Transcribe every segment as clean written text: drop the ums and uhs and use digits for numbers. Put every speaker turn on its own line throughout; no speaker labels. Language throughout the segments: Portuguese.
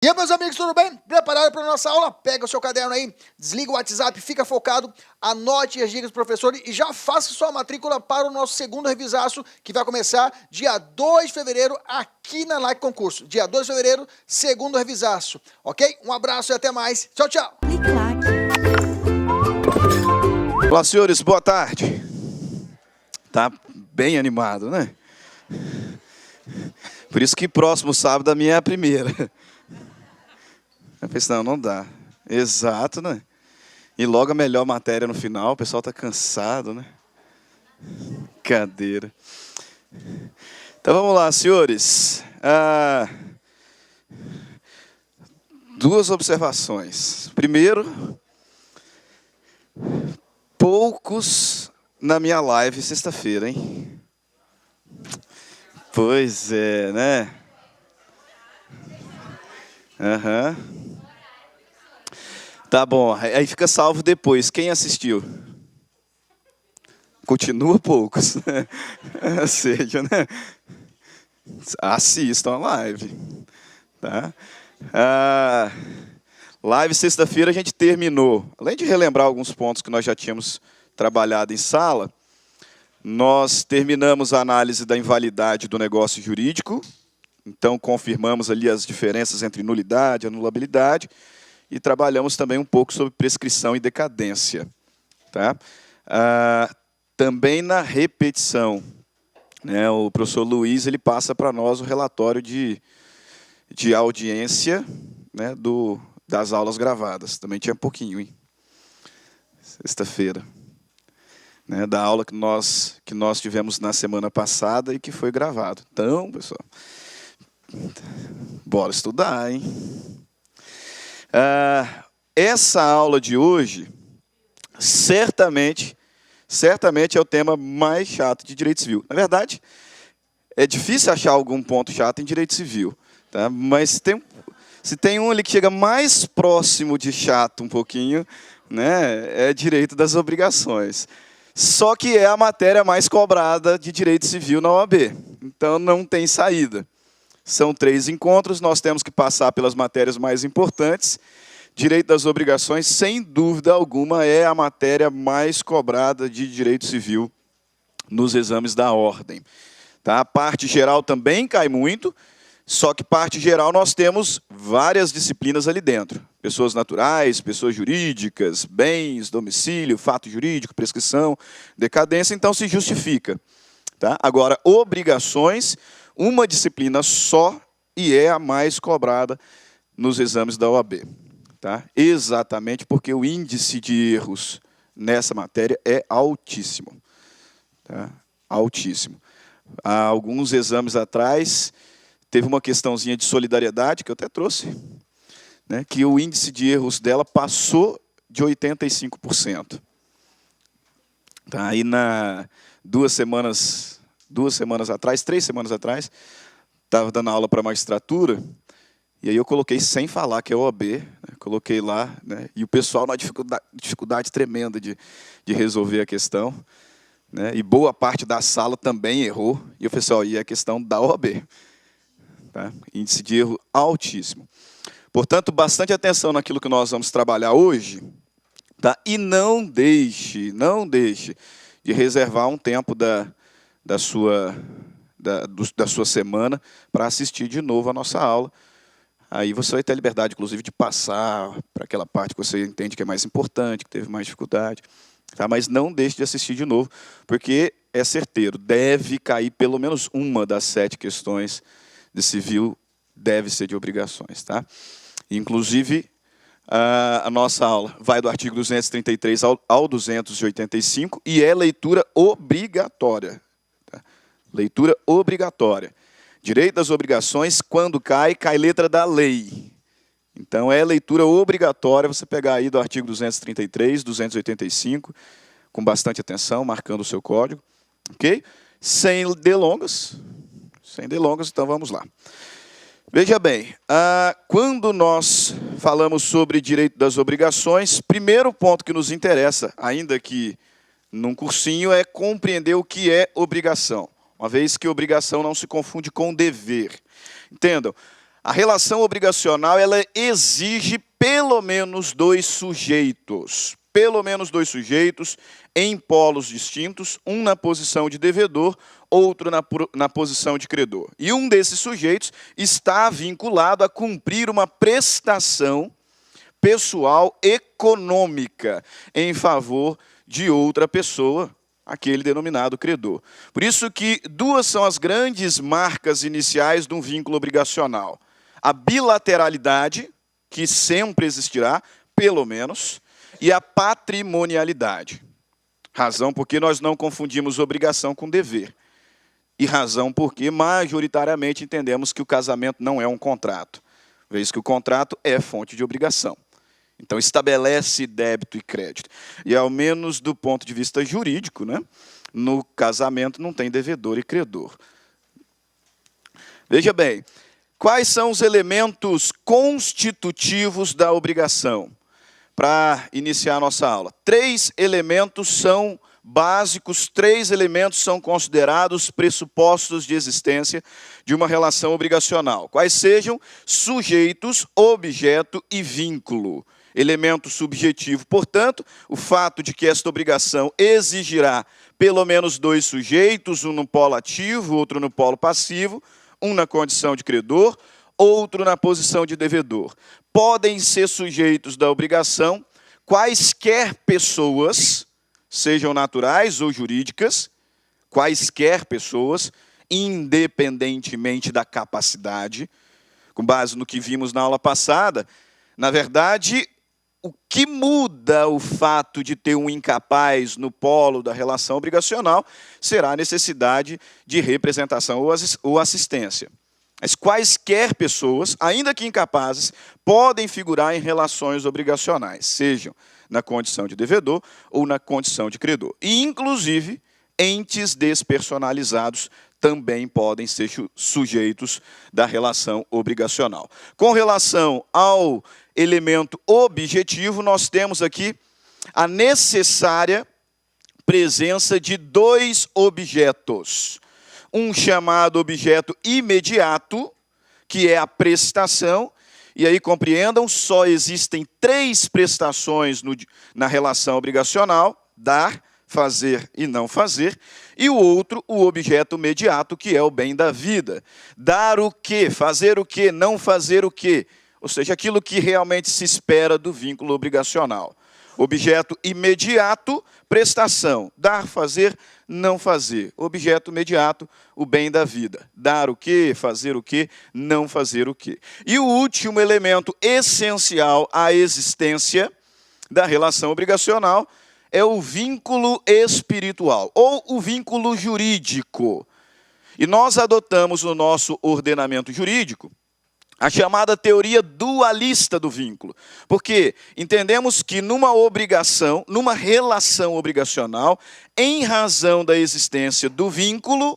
E aí, meus amigos, tudo bem? Preparado para a nossa aula? Pega o seu caderno aí, desliga o WhatsApp, fica focado, anote as dicas do professor e já faça sua matrícula para o nosso segundo revisaço, que vai começar dia 2 de fevereiro aqui na Like Concurso. Dia 2 de fevereiro, segundo revisaço, ok? Um abraço e até mais. Tchau, tchau.
Olá, senhores, boa tarde. Tá bem animado, né? Por isso que próximo sábado a minha é a primeira. Eu pensei, não dá. Exato, né? E logo a melhor matéria no final, o pessoal tá cansado, né? Cadeira. Então vamos lá, senhores. Duas observações. Primeiro, poucos na minha live sexta-feira, hein? Pois é, né? Aham. Tá bom, aí fica salvo depois. Quem assistiu? Continua poucos. Ou seja, né? Assistam a live. Tá? Live sexta-feira a gente terminou. Além de relembrar alguns pontos que nós já tínhamos trabalhado em sala, nós terminamos a análise da invalidade do negócio jurídico. Então, confirmamos ali as diferenças entre nulidade e anulabilidade. E trabalhamos também um pouco sobre prescrição e decadência. Tá? Também na repetição, né, o professor Luiz ele passa para nós o relatório de audiência, né, das aulas gravadas. Também tinha pouquinho, hein? Sexta-feira. Né, da aula que nós tivemos na semana passada e que foi gravado. Então, pessoal, bora estudar, hein? Essa aula de hoje, certamente é o tema mais chato de direito civil. Na verdade, é difícil achar algum ponto chato em direito civil, tá? Mas se tem um ali que chega mais próximo de chato um pouquinho, né, é direito das obrigações. Só que é a matéria mais cobrada de direito civil na OAB. Então, não tem saída. São 3 encontros, nós temos que passar pelas matérias mais importantes. Direito das obrigações, sem dúvida alguma, é a matéria mais cobrada de direito civil nos exames da ordem. Tá? A parte geral também cai muito, só que parte geral nós temos várias disciplinas ali dentro. Pessoas naturais, pessoas jurídicas, bens, domicílio, fato jurídico, prescrição, decadência, então se justifica. Tá? Agora, obrigações, uma disciplina só e é a mais cobrada nos exames da OAB. Tá? Exatamente porque o índice de erros nessa matéria é altíssimo. Tá? Altíssimo. Há alguns exames atrás, teve uma questãozinha de solidariedade, que eu até trouxe, né, que o índice de erros dela passou de 85%. Tá? Aí, 3 semanas atrás, estava dando aula para a magistratura, e aí eu coloquei sem falar que é OAB, né, coloquei lá, né, e o pessoal na dificuldade tremenda de resolver a questão, né, e boa parte da sala também errou, e eu falei assim, e é a questão da OAB. Tá? Índice de erro altíssimo. Portanto, bastante atenção naquilo que nós vamos trabalhar hoje, tá? E não deixe de reservar um tempo da sua semana para assistir de novo a nossa aula. Aí você vai ter a liberdade, inclusive, de passar para aquela parte que você entende que é mais importante, que teve mais dificuldade. Tá? Mas não deixe de assistir de novo, porque é certeiro, deve cair pelo menos uma das 7 questões de civil, deve ser de obrigações. Tá? Inclusive, a nossa aula vai do artigo 233 ao 285 e é leitura obrigatória. Tá? Leitura obrigatória. Direito das obrigações, quando cai letra da lei. Então, é leitura obrigatória você pegar aí do artigo 233, 285, com bastante atenção, marcando o seu código. Ok? Sem delongas, então vamos lá. Veja bem, quando nós falamos sobre direito das obrigações, primeiro ponto que nos interessa, ainda que num cursinho, é compreender o que é obrigação. Uma vez que obrigação não se confunde com dever. Entendam, A relação obrigacional, ela exige pelo menos dois sujeitos. Pelo menos dois sujeitos em polos distintos, um na posição de devedor, outro na posição de credor. E um desses sujeitos está vinculado a cumprir uma prestação pessoal econômica em favor de outra pessoa, aquele denominado credor. Por isso que duas são as grandes marcas iniciais de um vínculo obrigacional. A bilateralidade, que sempre existirá, pelo menos, e a patrimonialidade. Razão porque nós não confundimos obrigação com dever. E razão porque, majoritariamente, entendemos que o casamento não é um contrato, vez que o contrato é fonte de obrigação. Então, estabelece débito e crédito. E, ao menos do ponto de vista jurídico, né, no casamento não tem devedor e credor. Veja bem, quais são os elementos constitutivos da obrigação? Para iniciar a nossa aula. 3 elementos são básicos, 3 elementos são considerados pressupostos de existência de uma relação obrigacional. Quais sejam? Sujeitos, objeto e vínculo. Elemento subjetivo, portanto, o fato de que esta obrigação exigirá pelo menos 2 sujeitos, um no polo ativo, outro no polo passivo, um na condição de credor, outro na posição de devedor. Podem ser sujeitos da obrigação quaisquer pessoas, sejam naturais ou jurídicas, quaisquer pessoas, independentemente da capacidade. Com base no que vimos na aula passada, na verdade, o que muda o fato de ter um incapaz no polo da relação obrigacional será a necessidade de representação ou assistência. Mas quaisquer pessoas, ainda que incapazes, podem figurar em relações obrigacionais, sejam na condição de devedor ou na condição de credor. E, inclusive, entes despersonalizados também podem ser sujeitos da relação obrigacional. Com relação ao elemento objetivo, nós temos aqui a necessária presença de 2 objetos. Um chamado objeto imediato, que é a prestação, e aí compreendam, só existem 3 prestações na relação obrigacional, dar, fazer e não fazer, e o outro, o objeto imediato, que é o bem da vida. Dar o quê? Fazer o quê? Não fazer o quê? Ou seja, aquilo que realmente se espera do vínculo obrigacional. Objeto imediato, prestação. Dar, fazer, não fazer. Objeto imediato, o bem da vida. Dar o quê? Fazer o quê? Não fazer o quê? E o último elemento essencial à existência da relação obrigacional é o vínculo espiritual, ou o vínculo jurídico. E nós adotamos no nosso ordenamento jurídico a chamada teoria dualista do vínculo. Porque entendemos que numa obrigação, numa relação obrigacional, em razão da existência do vínculo,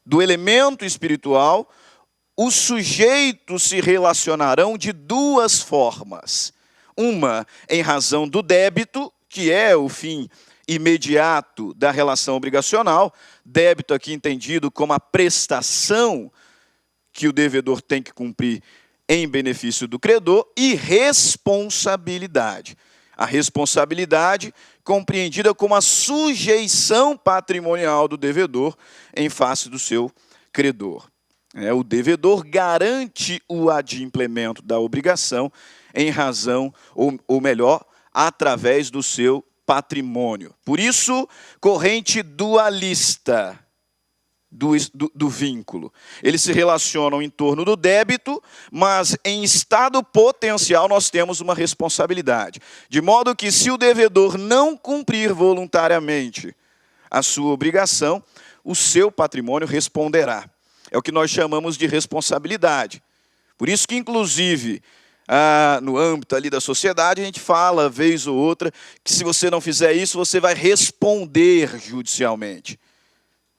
do elemento espiritual, os sujeitos se relacionarão de 2 formas. Uma em razão do débito, que é o fim imediato da relação obrigacional, débito aqui entendido como a prestação que o devedor tem que cumprir em benefício do credor, e responsabilidade. A responsabilidade compreendida como a sujeição patrimonial do devedor em face do seu credor. O devedor garante o adimplemento da obrigação em razão, ou melhor, através do seu patrimônio. Por isso, corrente dualista do vínculo. Eles se relacionam em torno do débito, mas em estado potencial nós temos uma responsabilidade. De modo que, se o devedor não cumprir voluntariamente a sua obrigação, o seu patrimônio responderá. É o que nós chamamos de responsabilidade. Por isso que, inclusive, no âmbito ali da sociedade, a gente fala, vez ou outra, que se você não fizer isso, você vai responder judicialmente.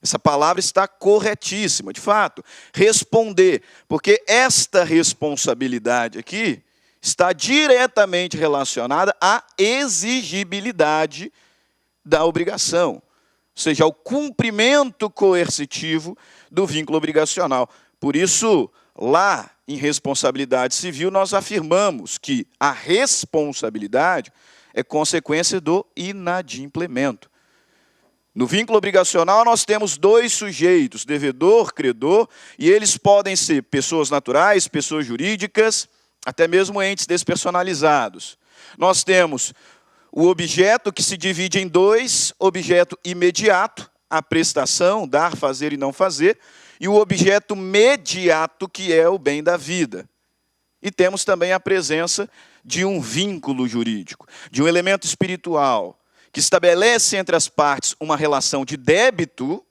Essa palavra está corretíssima, de fato. Responder, porque esta responsabilidade aqui está diretamente relacionada à exigibilidade da obrigação, ou seja, ao cumprimento coercitivo do vínculo obrigacional. Por isso, lá em responsabilidade civil, nós afirmamos que a responsabilidade é consequência do inadimplemento. No vínculo obrigacional, nós temos dois sujeitos, devedor, credor, e eles podem ser pessoas naturais, pessoas jurídicas, até mesmo entes despersonalizados. Nós temos o objeto que se divide em dois, objeto imediato, a prestação, dar, fazer e não fazer, e o objeto mediato, que é o bem da vida. E temos também a presença de um vínculo jurídico, de um elemento espiritual, que estabelece entre as partes uma relação de débito,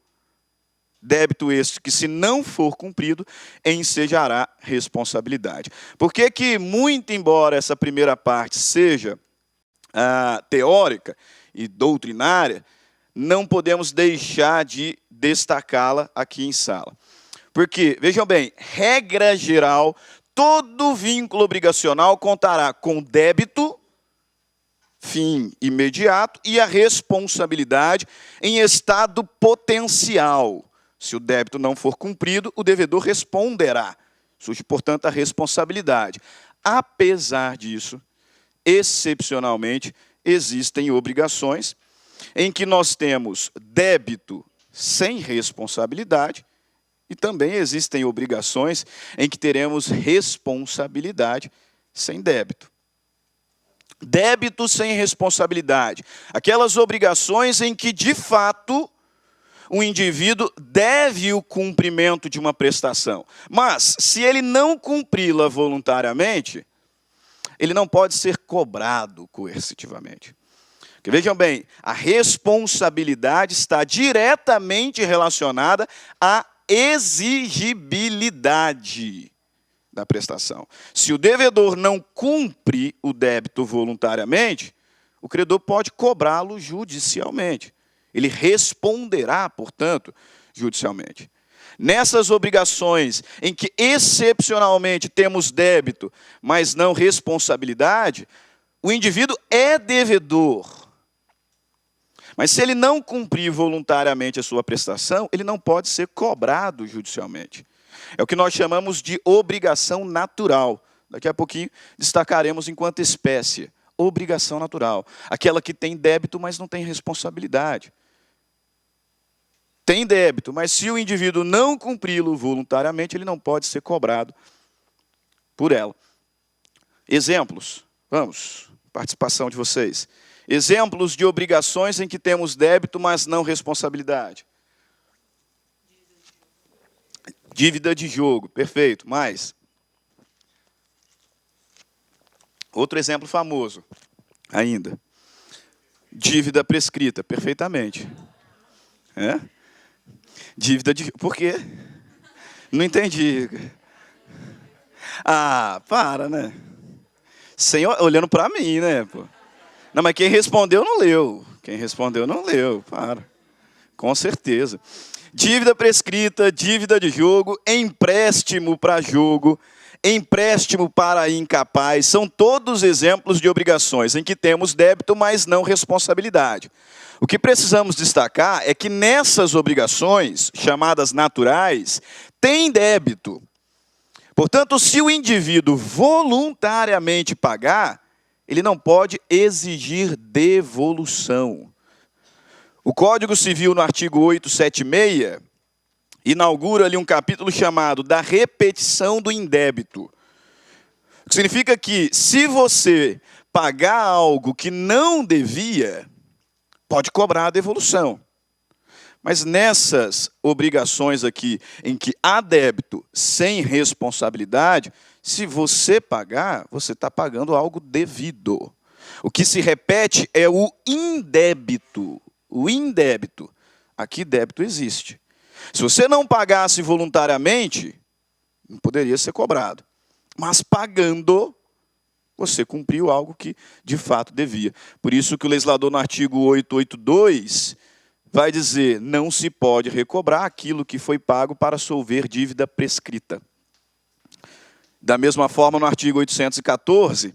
débito este que, se não for cumprido, ensejará responsabilidade. Por que, muito embora essa primeira parte seja teórica e doutrinária, não podemos deixar de destacá-la aqui em sala? Porque, vejam bem, regra geral, todo vínculo obrigacional contará com débito, fim imediato, e a responsabilidade em estado potencial. Se o débito não for cumprido, o devedor responderá. Surge, portanto, a responsabilidade. Apesar disso, excepcionalmente, existem obrigações em que nós temos débito sem responsabilidade, e também existem obrigações em que teremos responsabilidade sem débito. Débito sem responsabilidade. Aquelas obrigações em que, de fato, o indivíduo deve o cumprimento de uma prestação. Mas, se ele não cumpri-la voluntariamente, ele não pode ser cobrado coercitivamente. Porque, vejam bem, a responsabilidade está diretamente relacionada à exigibilidade da prestação. Se o devedor não cumpre o débito voluntariamente, o credor pode cobrá-lo judicialmente. Ele responderá, portanto, judicialmente. Nessas obrigações em que excepcionalmente temos débito, mas não responsabilidade, o indivíduo é devedor. Mas se ele não cumprir voluntariamente a sua prestação, ele não pode ser cobrado judicialmente. É o que nós chamamos de obrigação natural. Daqui a pouquinho destacaremos enquanto espécie. Obrigação natural. Aquela que tem débito, mas não tem responsabilidade. Tem débito, mas se o indivíduo não cumpri-lo voluntariamente, ele não pode ser cobrado por ela. Exemplos. Vamos, participação de vocês. Exemplos de obrigações em que temos débito, mas não responsabilidade. Dívida de jogo, perfeito. Mais. Outro exemplo famoso, ainda. Dívida prescrita, perfeitamente. É? Dívida de... Por quê? Não entendi. Ah, para, né? Senhor, olhando para mim, né? Pô. Não, mas quem respondeu não leu. Quem respondeu não leu, para. Com certeza. Dívida prescrita, dívida de jogo, empréstimo para jogo, empréstimo para incapaz, são todos exemplos de obrigações em que temos débito, mas não responsabilidade. O que precisamos destacar é que nessas obrigações, chamadas naturais, tem débito. Portanto, se o indivíduo voluntariamente pagar, ele não pode exigir devolução. O Código Civil, no artigo 876, inaugura ali um capítulo chamado da repetição do indébito. O que significa que, se você pagar algo que não devia, pode cobrar a devolução. Mas nessas obrigações aqui, em que há débito sem responsabilidade, se você pagar, você está pagando algo devido. O que se repete é o indébito. O indébito. Aqui débito existe. Se você não pagasse voluntariamente, não poderia ser cobrado. Mas pagando, você cumpriu algo que de fato devia. Por isso que o legislador no artigo 882 vai dizer: não se pode recobrar aquilo que foi pago para solver dívida prescrita. Da mesma forma, no artigo 814,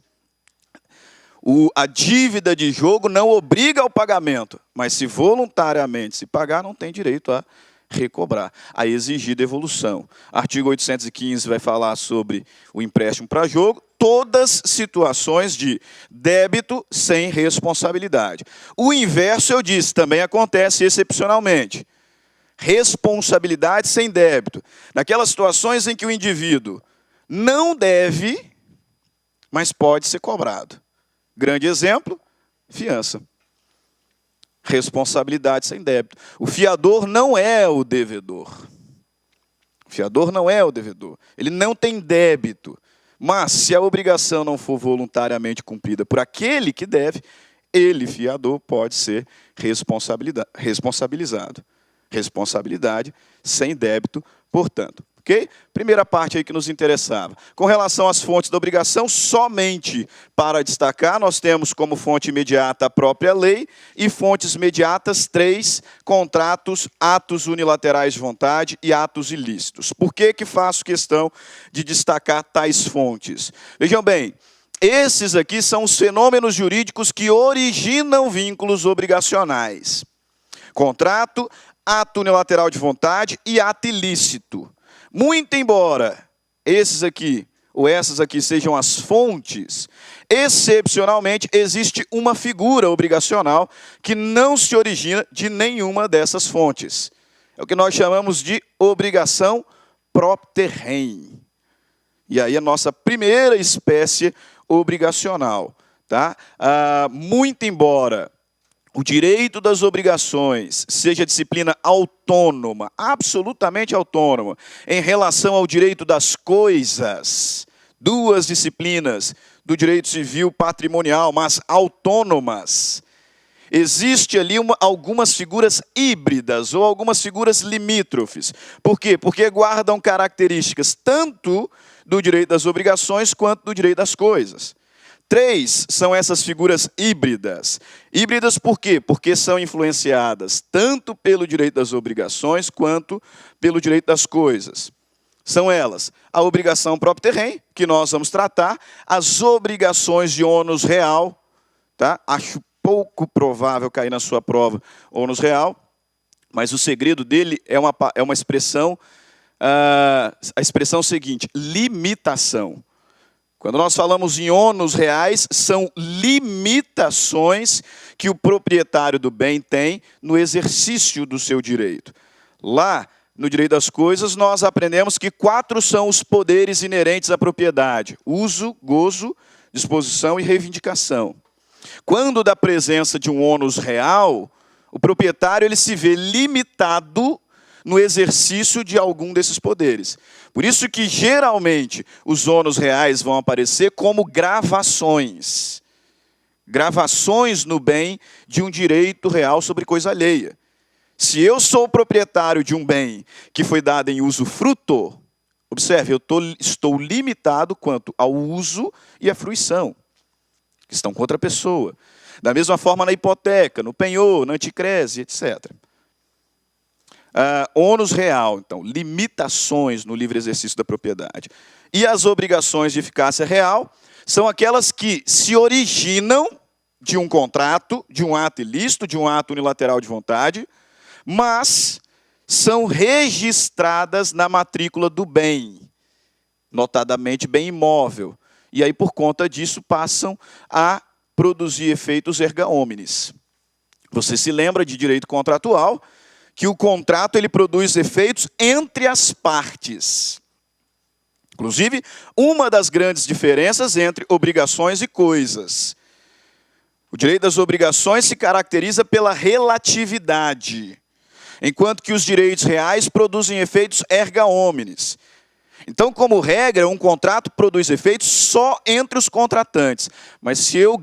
a dívida de jogo não obriga ao pagamento, mas se voluntariamente se pagar, não tem direito à recobrar, a exigir devolução. Artigo 815 vai falar sobre o empréstimo para jogo, todas situações de débito sem responsabilidade. O inverso, eu disse, também acontece excepcionalmente. Responsabilidade sem débito. Naquelas situações em que o indivíduo não deve, mas pode ser cobrado. Grande exemplo, fiança. Responsabilidade sem débito. O fiador não é o devedor. O fiador não é o devedor. Ele não tem débito. Mas, se a obrigação não for voluntariamente cumprida por aquele que deve, ele, fiador, pode ser responsabilizado. Responsabilidade sem débito, portanto. Ok? Primeira parte aí que nos interessava. Com relação às fontes da obrigação, somente para destacar, nós temos como fonte imediata a própria lei e fontes mediatas 3, contratos, atos unilaterais de vontade e atos ilícitos. Por que que faço questão de destacar tais fontes? Vejam bem, esses aqui são os fenômenos jurídicos que originam vínculos obrigacionais. Contrato, ato unilateral de vontade e ato ilícito. Muito embora esses aqui, ou essas aqui, sejam as fontes, excepcionalmente existe uma figura obrigacional que não se origina de nenhuma dessas fontes. É o que nós chamamos de obrigação propter rem. E aí a nossa primeira espécie obrigacional. Tá? Muito embora o direito das obrigações seja disciplina autônoma, absolutamente autônoma, em relação ao direito das coisas, duas disciplinas do direito civil patrimonial, mas autônomas, existe ali algumas figuras híbridas ou algumas figuras limítrofes. Por quê? Porque guardam características tanto do direito das obrigações quanto do direito das coisas. 3 são essas figuras híbridas. Híbridas por quê? Porque são influenciadas tanto pelo direito das obrigações quanto pelo direito das coisas. São elas a obrigação propter rem, que nós vamos tratar, as obrigações de ônus real, tá? Acho pouco provável cair na sua prova ônus real, mas o segredo dele é uma expressão, a expressão seguinte, limitação. Quando nós falamos em ônus reais, são limitações que o proprietário do bem tem no exercício do seu direito. Lá, no direito das coisas, nós aprendemos que 4 são os poderes inerentes à propriedade: uso, gozo, disposição e reivindicação. Quando da presença de um ônus real, o proprietário ele se vê limitado no exercício de algum desses poderes. Por isso que, geralmente, os ônus reais vão aparecer como gravações. Gravações no bem de um direito real sobre coisa alheia. Se eu sou proprietário de um bem que foi dado em usufruto, observe, eu estou limitado quanto ao uso e à fruição, que estão contra a pessoa. Da mesma forma na hipoteca, no penhor, na anticrese, etc. Ônus real, então, limitações no livre exercício da propriedade. E as obrigações de eficácia real são aquelas que se originam de um contrato, de um ato ilícito, de um ato unilateral de vontade, mas são registradas na matrícula do bem, notadamente bem imóvel. E aí, por conta disso, passam a produzir efeitos erga omnes. Você se lembra de direito contratual, que o contrato ele produz efeitos entre as partes. Inclusive, uma das grandes diferenças entre obrigações e coisas. O direito das obrigações se caracteriza pela relatividade, enquanto que os direitos reais produzem efeitos erga omnes. Então, como regra, um contrato produz efeitos só entre os contratantes. Mas se eu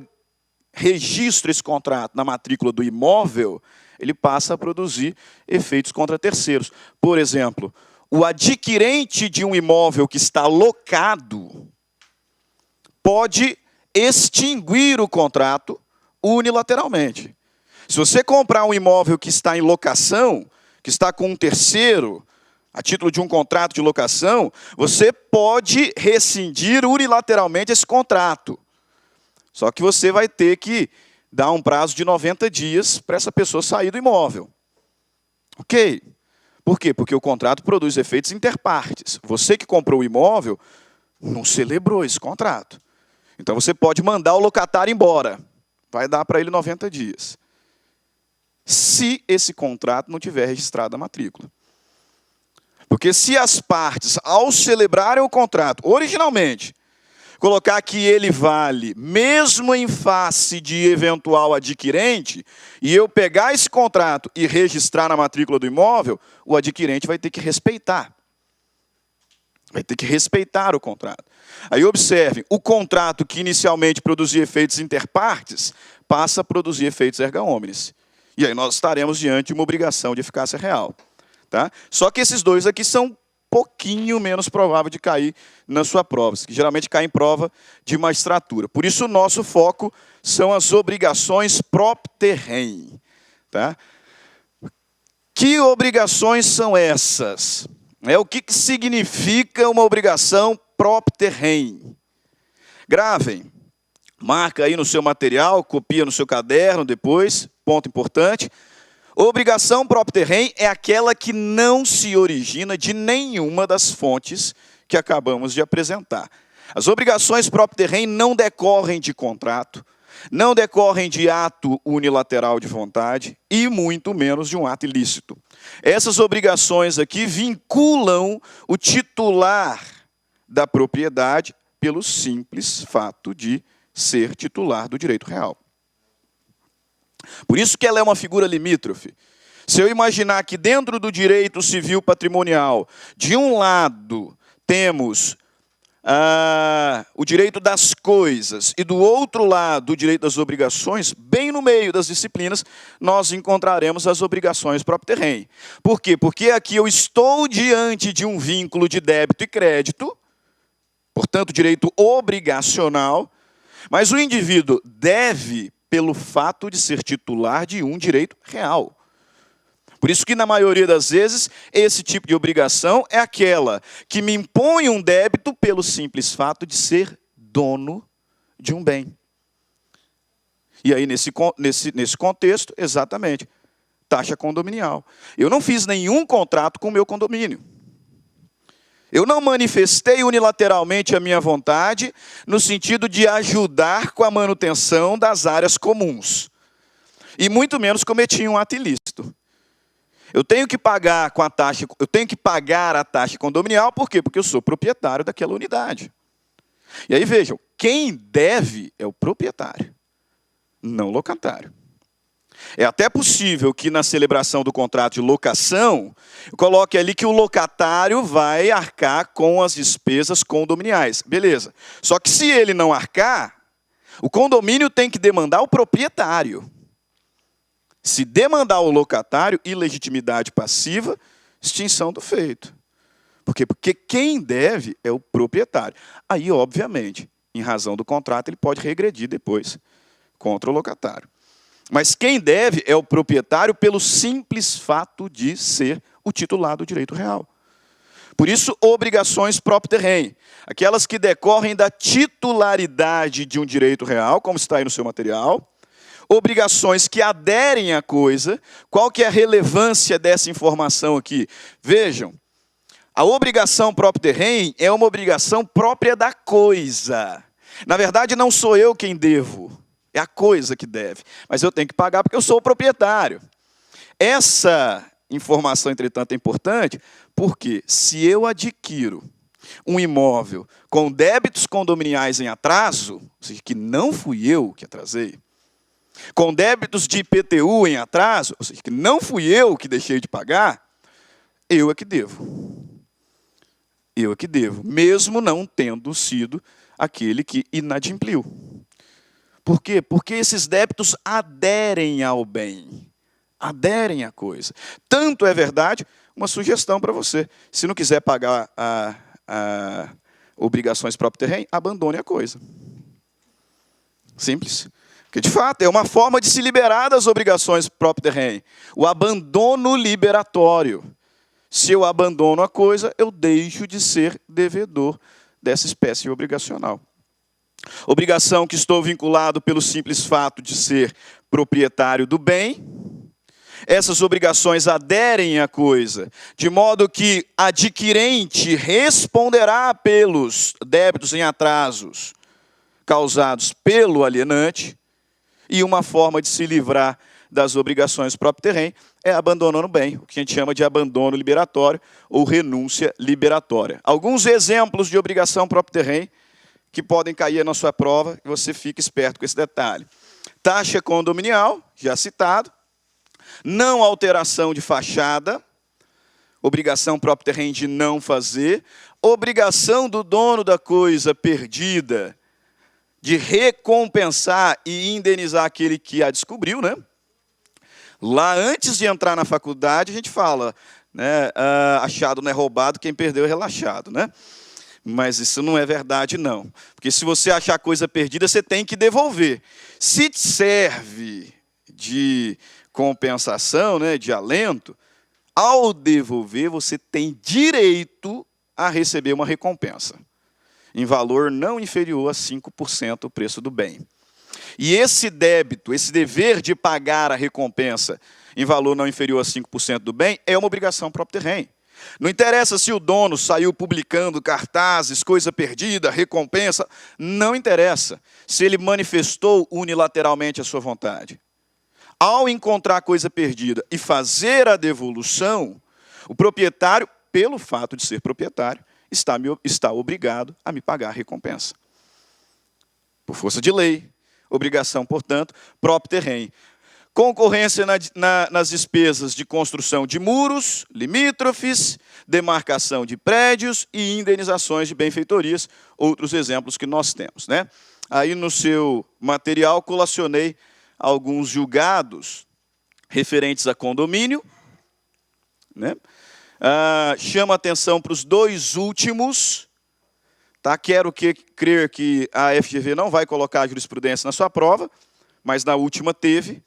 registro esse contrato na matrícula do imóvel, ele passa a produzir efeitos contra terceiros. Por exemplo, o adquirente de um imóvel que está locado pode extinguir o contrato unilateralmente. Se você comprar um imóvel que está em locação, que está com um terceiro, a título de um contrato de locação, você pode rescindir unilateralmente esse contrato. Só que você vai ter que dar um prazo de 90 dias para essa pessoa sair do imóvel. Ok? Por quê? Porque o contrato produz efeitos interpartes. Você que comprou o imóvel não celebrou esse contrato. Então você pode mandar o locatário embora. Vai dar para ele 90 dias. Se esse contrato não tiver registrado a matrícula. Porque se as partes, ao celebrarem o contrato, originalmente, colocar que ele vale, mesmo em face de eventual adquirente, e eu pegar esse contrato e registrar na matrícula do imóvel, o adquirente vai ter que respeitar. Vai ter que respeitar o contrato. Aí observem, o contrato que inicialmente produzia efeitos interpartes, passa a produzir efeitos erga omnes. E aí nós estaremos diante de uma obrigação de eficácia real. Tá? Só que esses dois aqui são um pouquinho menos prováveis de cair na sua prova, que geralmente cai em prova de magistratura. Por isso o nosso foco são as obrigações propter rem. Tá? Que obrigações são essas? O que significa uma obrigação propter rem? Gravem, marca aí no seu material, copia no seu caderno depois, ponto importante. Obrigação propter rem é aquela que não se origina de nenhuma das fontes que acabamos de apresentar. As obrigações propter rem não decorrem de contrato, não decorrem de ato unilateral de vontade e muito menos de um ato ilícito. Essas obrigações aqui vinculam o titular da propriedade pelo simples fato de ser titular do direito real. Por isso que ela é uma figura limítrofe. Se eu imaginar que dentro do direito civil patrimonial, de um lado temos o direito das coisas e do outro lado o direito das obrigações, bem no meio das disciplinas, nós encontraremos as obrigações propter rem. Por quê? Porque aqui eu estou diante de um vínculo de débito e crédito, portanto, direito obrigacional, mas o indivíduo deve pelo fato de ser titular de um direito real. Por isso que, na maioria das vezes, esse tipo de obrigação é aquela que me impõe um débito pelo simples fato de ser dono de um bem. E aí, nesse contexto, exatamente, taxa condominial. Eu não fiz nenhum contrato com o meu condomínio. Eu não manifestei unilateralmente a minha vontade no sentido de ajudar com a manutenção das áreas comuns. E muito menos cometi um ato ilícito. Eu tenho que pagar a taxa condominial, por quê? Porque eu sou proprietário daquela unidade. E aí vejam, quem deve é o proprietário, não o locatário. É até possível que na celebração do contrato de locação, eu coloque ali que o locatário vai arcar com as despesas condominiais. Beleza. Só que se ele não arcar, o condomínio tem que demandar o proprietário. Se demandar o locatário, ilegitimidade passiva, extinção do feito. Por quê? Porque quem deve é o proprietário. Aí, obviamente, em razão do contrato, ele pode regredir depois contra o locatário. Mas quem deve é o proprietário pelo simples fato de ser o titular do direito real. Por isso, obrigações propter rem, aquelas que decorrem da titularidade de um direito real, como está aí no seu material. Obrigações que aderem à coisa. Qual que é a relevância dessa informação aqui? Vejam, a obrigação propter rem é uma obrigação própria da coisa. Na verdade, não sou eu quem devo. É a coisa que deve. Mas eu tenho que pagar porque eu sou o proprietário. Essa informação, entretanto, é importante porque se eu adquiro um imóvel com débitos condominiais em atraso, ou seja, que não fui eu que atrasei, com débitos de IPTU em atraso, ou seja, que não fui eu que deixei de pagar, eu é que devo. Eu é que devo, mesmo não tendo sido aquele que inadimpliu. Por quê? Porque esses débitos aderem ao bem, aderem à coisa. Tanto é verdade, uma sugestão para você. Se não quiser pagar obrigações propter rem, abandone a coisa. Simples. Porque, de fato, é uma forma de se liberar das obrigações propter rem. O abandono liberatório. Se eu abandono a coisa, eu deixo de ser devedor dessa espécie obrigacional. Obrigação que estou vinculado pelo simples fato de ser proprietário do bem. essas obrigações aderem à coisa, de modo que adquirente responderá pelos débitos em atrasos causados pelo alienante, e uma forma de se livrar das obrigações próprio terreno é abandonando o bem, o que a gente chama de abandono liberatório ou renúncia liberatória. Alguns exemplos de obrigação próprio terreno que podem cair na sua prova, e você fica esperto com esse detalhe. Taxa condominial, já citado. Não alteração de fachada, obrigação próprio terreno de não fazer. Obrigação do dono da coisa perdida de recompensar e indenizar aquele que a descobriu, né? Lá, antes de entrar na faculdade, a gente fala, né, achado não é roubado, quem perdeu é relaxado, né? Mas isso não é verdade, não. Porque se você achar coisa perdida, você tem que devolver. Se te serve de compensação, né, de alento, ao devolver, você tem direito a receber uma recompensa, em valor não inferior a 5% do preço do bem. E esse débito, esse dever de pagar a recompensa em valor não inferior a 5% do bem, é uma obrigação próprio terreno. Não interessa se o dono saiu publicando cartazes, coisa perdida, recompensa, não interessa se ele manifestou unilateralmente a sua vontade. Ao encontrar coisa perdida e fazer a devolução, o proprietário, pelo fato de ser proprietário, está obrigado a me pagar a recompensa. Por força de lei, obrigação, portanto, próprio terreno. Concorrência nas despesas de construção de muros, limítrofes, demarcação de prédios e indenizações de benfeitorias, outros exemplos que nós temos, né? Aí no seu material colacionei alguns julgados referentes a condomínio, né? Chama atenção para os dois últimos, tá? Quero crer que a FGV não vai colocar a jurisprudência na sua prova, mas na última teve.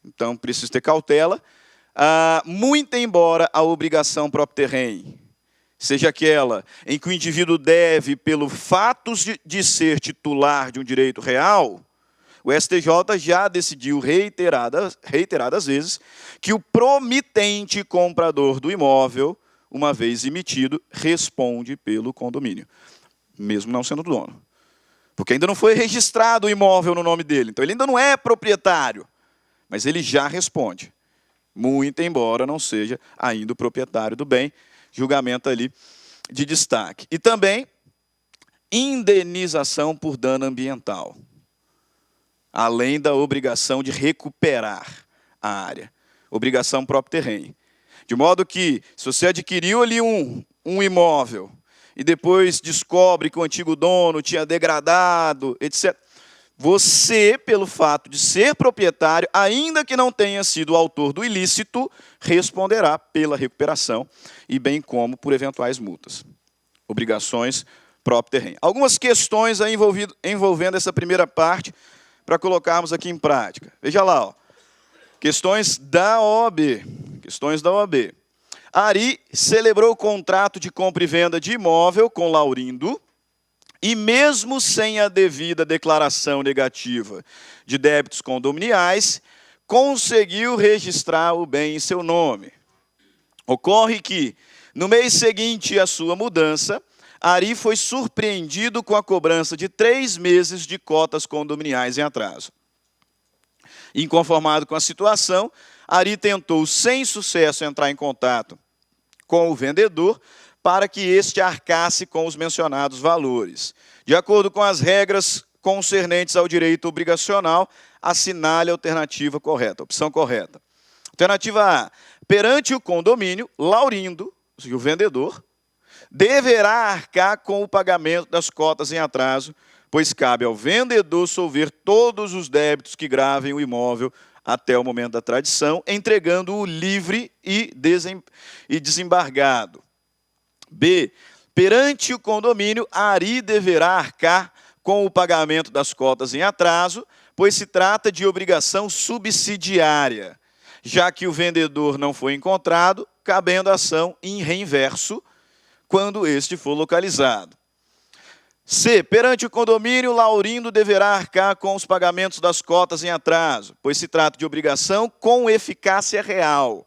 Então, preciso ter cautela. Muito embora a obrigação próprio terreno seja aquela em que o indivíduo deve, pelo fato de ser titular de um direito real, o STJ já decidiu reiteradas vezes que o promitente comprador do imóvel, uma vez emitido, responde pelo condomínio, mesmo não sendo dono. Porque ainda não foi registrado o imóvel no nome dele, então ele ainda não é proprietário. Mas ele já responde, muito embora não seja ainda o proprietário do bem, julgamento ali de destaque. E também, indenização por dano ambiental, além da obrigação de recuperar a área, obrigação próprio terreno. De modo que, se você adquiriu ali um imóvel e depois descobre que o antigo dono tinha degradado, etc., você, pelo fato de ser proprietário, ainda que não tenha sido o autor do ilícito, responderá pela recuperação e bem como por eventuais multas. Obrigações próprio terreno. Algumas questões aí envolvendo essa primeira parte para colocarmos aqui em prática. Veja lá, ó. Questões da OAB. Questões da OAB. Ari celebrou o contrato de compra e venda de imóvel com Laurindo, e mesmo sem a devida declaração negativa de débitos condominiais, conseguiu registrar o bem em seu nome. Ocorre que, no mês seguinte à sua mudança, Ari foi surpreendido com a cobrança de 3 meses de cotas condominiais em atraso. Inconformado com a situação, Ari tentou, sem sucesso, entrar em contato com o vendedor, para que este arcasse com os mencionados valores. De acordo com as regras concernentes ao direito obrigacional, assinale a alternativa correta, opção correta. Alternativa A. Perante o condomínio, Laurindo, o vendedor, deverá arcar com o pagamento das cotas em atraso, pois cabe ao vendedor solver todos os débitos que gravem o imóvel até o momento da tradição, entregando-o livre e desembargado. B. Perante o condomínio, Ari deverá arcar com o pagamento das cotas em atraso, pois se trata de obrigação subsidiária, já que o vendedor não foi encontrado, cabendo ação em reinverso, quando este for localizado. C. Perante o condomínio, Laurindo deverá arcar com os pagamentos das cotas em atraso, pois se trata de obrigação com eficácia real,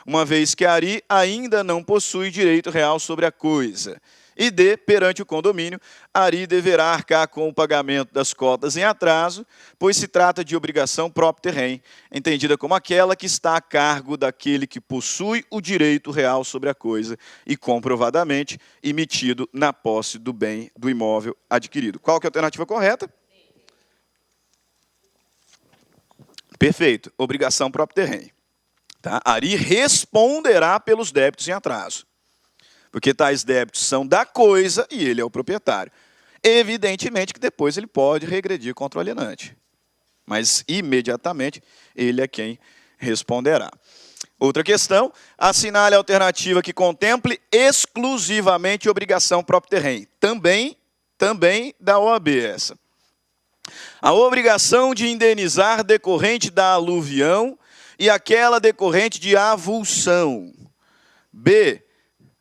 uma vez que Ari ainda não possui direito real sobre a coisa. E D. Perante o condomínio, Ari deverá arcar com o pagamento das cotas em atraso, pois se trata de obrigação própria terrem, entendida como aquela que está a cargo daquele que possui o direito real sobre a coisa e comprovadamente emitido na posse do bem do imóvel adquirido. Qual que é a alternativa correta? Perfeito. Obrigação própria terrem. Tá? Ari responderá pelos débitos em atraso, porque tais débitos são da coisa e ele é o proprietário. Evidentemente que depois ele pode regredir contra o alienante, mas imediatamente ele é quem responderá. Outra questão, assinale a alternativa que contemple exclusivamente obrigação própria terrem. Também da OAB essa. A obrigação de indenizar decorrente da aluvião e aquela decorrente de avulsão. B.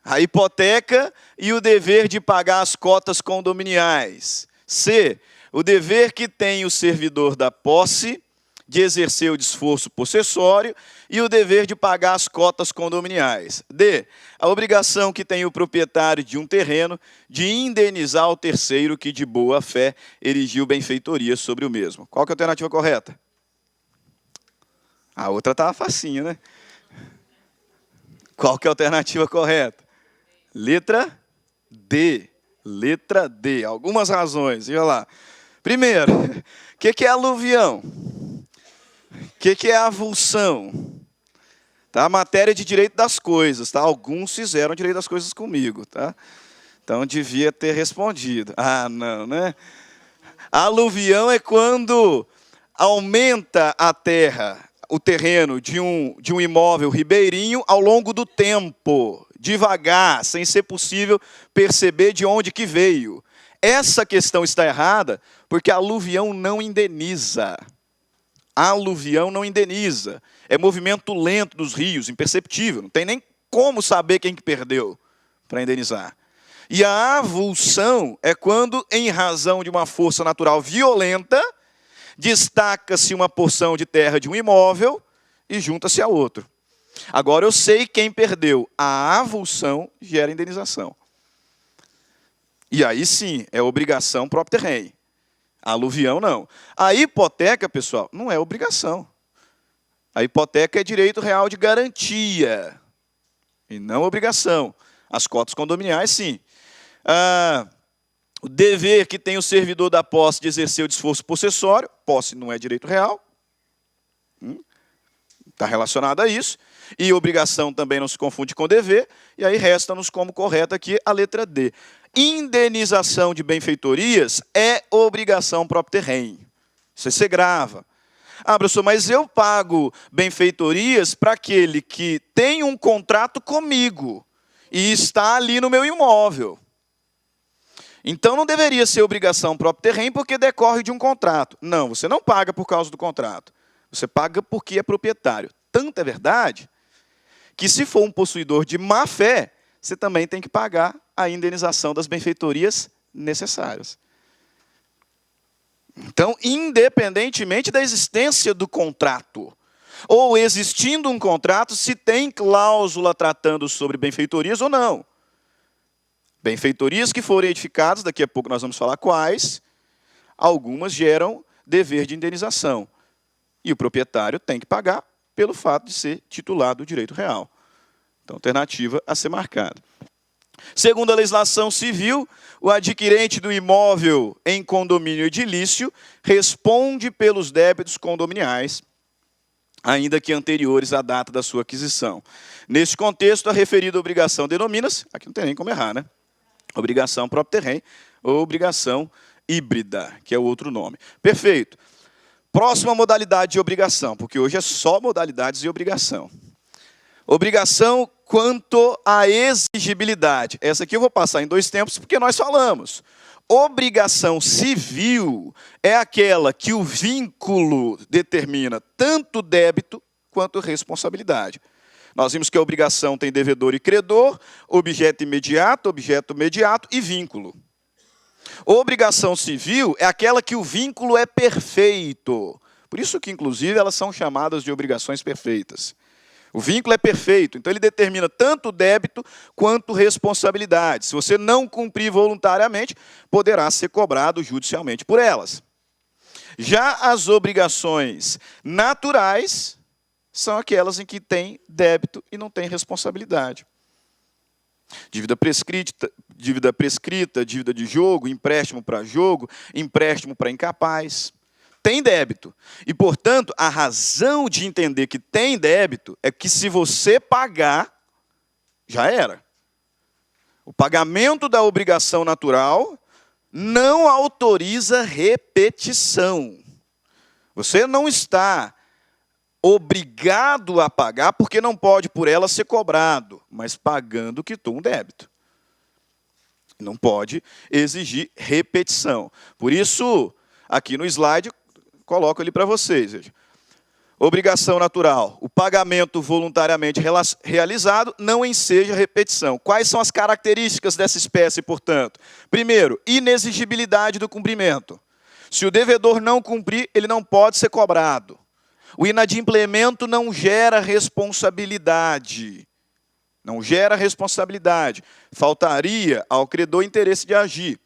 A hipoteca e o dever de pagar as cotas condominiais. C. O dever que tem o servidor da posse de exercer o desforço possessório e o dever de pagar as cotas condominiais. D. A obrigação que tem o proprietário de um terreno de indenizar o terceiro que de boa fé erigiu benfeitoria sobre o mesmo. Qual que é a alternativa correta? A outra estava facinho, né? Qual que é a alternativa correta? Letra D. Letra D. Algumas razões. Olha lá. Primeiro, o que é aluvião? O que é avulsão? Tá? Matéria de direito das coisas. Tá? Alguns fizeram direito das coisas comigo. Tá? Então, devia ter respondido. Ah, não, né? Aluvião é quando aumenta a terra, o terreno de um imóvel ribeirinho ao longo do tempo, devagar, sem ser possível perceber de onde que veio. Essa questão está errada porque a aluvião não indeniza. A aluvião não indeniza. É movimento lento dos rios, imperceptível. Não tem nem como saber quem que perdeu para indenizar. E a avulsão é quando, em razão de uma força natural violenta, destaca-se uma porção de terra de um imóvel e junta-se a outro. Agora, eu sei quem perdeu. A avulsão gera indenização. E aí sim, é obrigação própria terrem. A aluvião, não. A hipoteca, pessoal, não é obrigação. A hipoteca é direito real de garantia e não obrigação. As cotas condominiais, sim. O dever que tem o servidor da posse de exercer o desforço possessório, posse não é direito real, está relacionado a isso, e obrigação também não se confunde com dever, e aí resta-nos como correta aqui a letra D. Indenização de benfeitorias é obrigação própria terrem. Você grava. Ah, professor, mas eu pago benfeitorias para aquele que tem um contrato comigo e está ali no meu imóvel. Então, não deveria ser obrigação própria terrem porque decorre de um contrato. Não, você não paga por causa do contrato. Você paga porque é proprietário. Tanto é verdade que, se for um possuidor de má fé, você também tem que pagar a indenização das benfeitorias necessárias. Então, independentemente da existência do contrato, ou existindo um contrato, se tem cláusula tratando sobre benfeitorias ou não. Benfeitorias que forem edificadas, daqui a pouco nós vamos falar quais, algumas geram dever de indenização. E o proprietário tem que pagar pelo fato de ser titular do direito real. Então, alternativa a ser marcada. Segundo a legislação civil, o adquirente do imóvel em condomínio edilício responde pelos débitos condominiais, ainda que anteriores à data da sua aquisição. Neste contexto, a referida obrigação denomina-se, aqui não tem nem como errar, né? Obrigação própria terrem ou obrigação híbrida, que é o outro nome. Perfeito. Próxima modalidade de obrigação, porque hoje é só modalidades de obrigação. Obrigação quanto à exigibilidade. Essa aqui eu vou passar em 2 tempos, porque nós falamos. Obrigação civil é aquela que o vínculo determina tanto débito quanto responsabilidade. Nós vimos que a obrigação tem devedor e credor, objeto imediato e vínculo. Obrigação civil é aquela que o vínculo é perfeito. Por isso que, inclusive, elas são chamadas de obrigações perfeitas. O vínculo é perfeito, então ele determina tanto débito quanto responsabilidade. Se você não cumprir voluntariamente, poderá ser cobrado judicialmente por elas. Já as obrigações naturais são aquelas em que tem débito e não tem responsabilidade. Dívida prescrita, dívida de jogo, empréstimo para incapaz. Tem débito. E, portanto, a razão de entender que tem débito é que se você pagar, já era. O pagamento da obrigação natural não autoriza repetição. Você não está obrigado a pagar porque não pode por ela ser cobrado, mas pagando quitou um débito. Não pode exigir repetição. Por isso, aqui no slide, coloco ali para vocês. Veja. Obrigação natural. O pagamento voluntariamente realizado não enseja repetição. Quais são as características dessa espécie, portanto? Primeiro, inexigibilidade do cumprimento. Se o devedor não cumprir, ele não pode ser cobrado. O inadimplemento não gera responsabilidade. Não gera responsabilidade. Faltaria ao credor interesse de agir.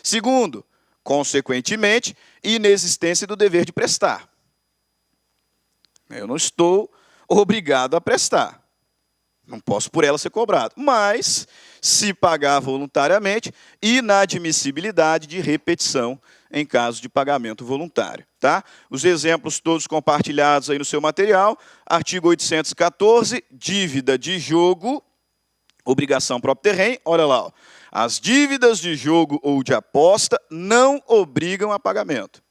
Segundo, consequentemente, inexistência do dever de prestar. Eu não estou obrigado a prestar. Não posso por ela ser cobrado. Mas, se pagar voluntariamente, inadmissibilidade de repetição em caso de pagamento voluntário. Tá? Os exemplos todos compartilhados aí no seu material. Artigo 814, dívida de jogo, obrigação próprio terreno. Olha lá, ó. As dívidas de jogo ou de aposta não obrigam a pagamento.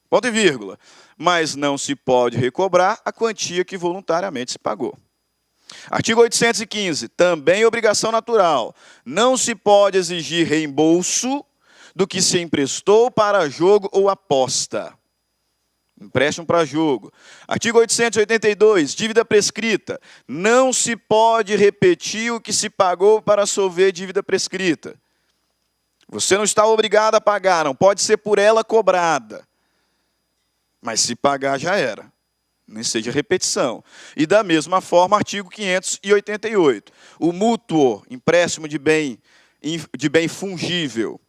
Ponto e vírgula. Mas não se pode recobrar a quantia que voluntariamente se pagou. Artigo 815, também obrigação natural. Não se pode exigir reembolso do que se emprestou para jogo ou aposta. Empréstimo para jogo. Artigo 882, dívida prescrita. Não se pode repetir o que se pagou para solver dívida prescrita. Você não está obrigado a pagar, não pode ser por ela cobrada. Mas se pagar, já era. Nem seja repetição. E da mesma forma, artigo 588. O mútuo, empréstimo de bem fungível,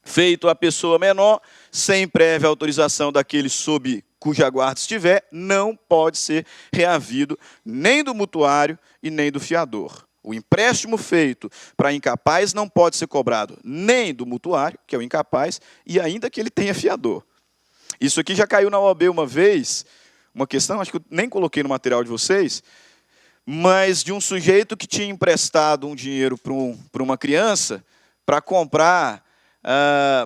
feito à pessoa menor, sem prévia autorização daquele sob cuja guarda estiver, não pode ser reavido nem do mutuário e nem do fiador. O empréstimo feito para incapaz não pode ser cobrado nem do mutuário, que é o incapaz, e ainda que ele tenha fiador. Isso aqui já caiu na OAB uma vez, uma questão, acho que eu nem coloquei no material de vocês, mas de um sujeito que tinha emprestado um dinheiro para uma criança para comprar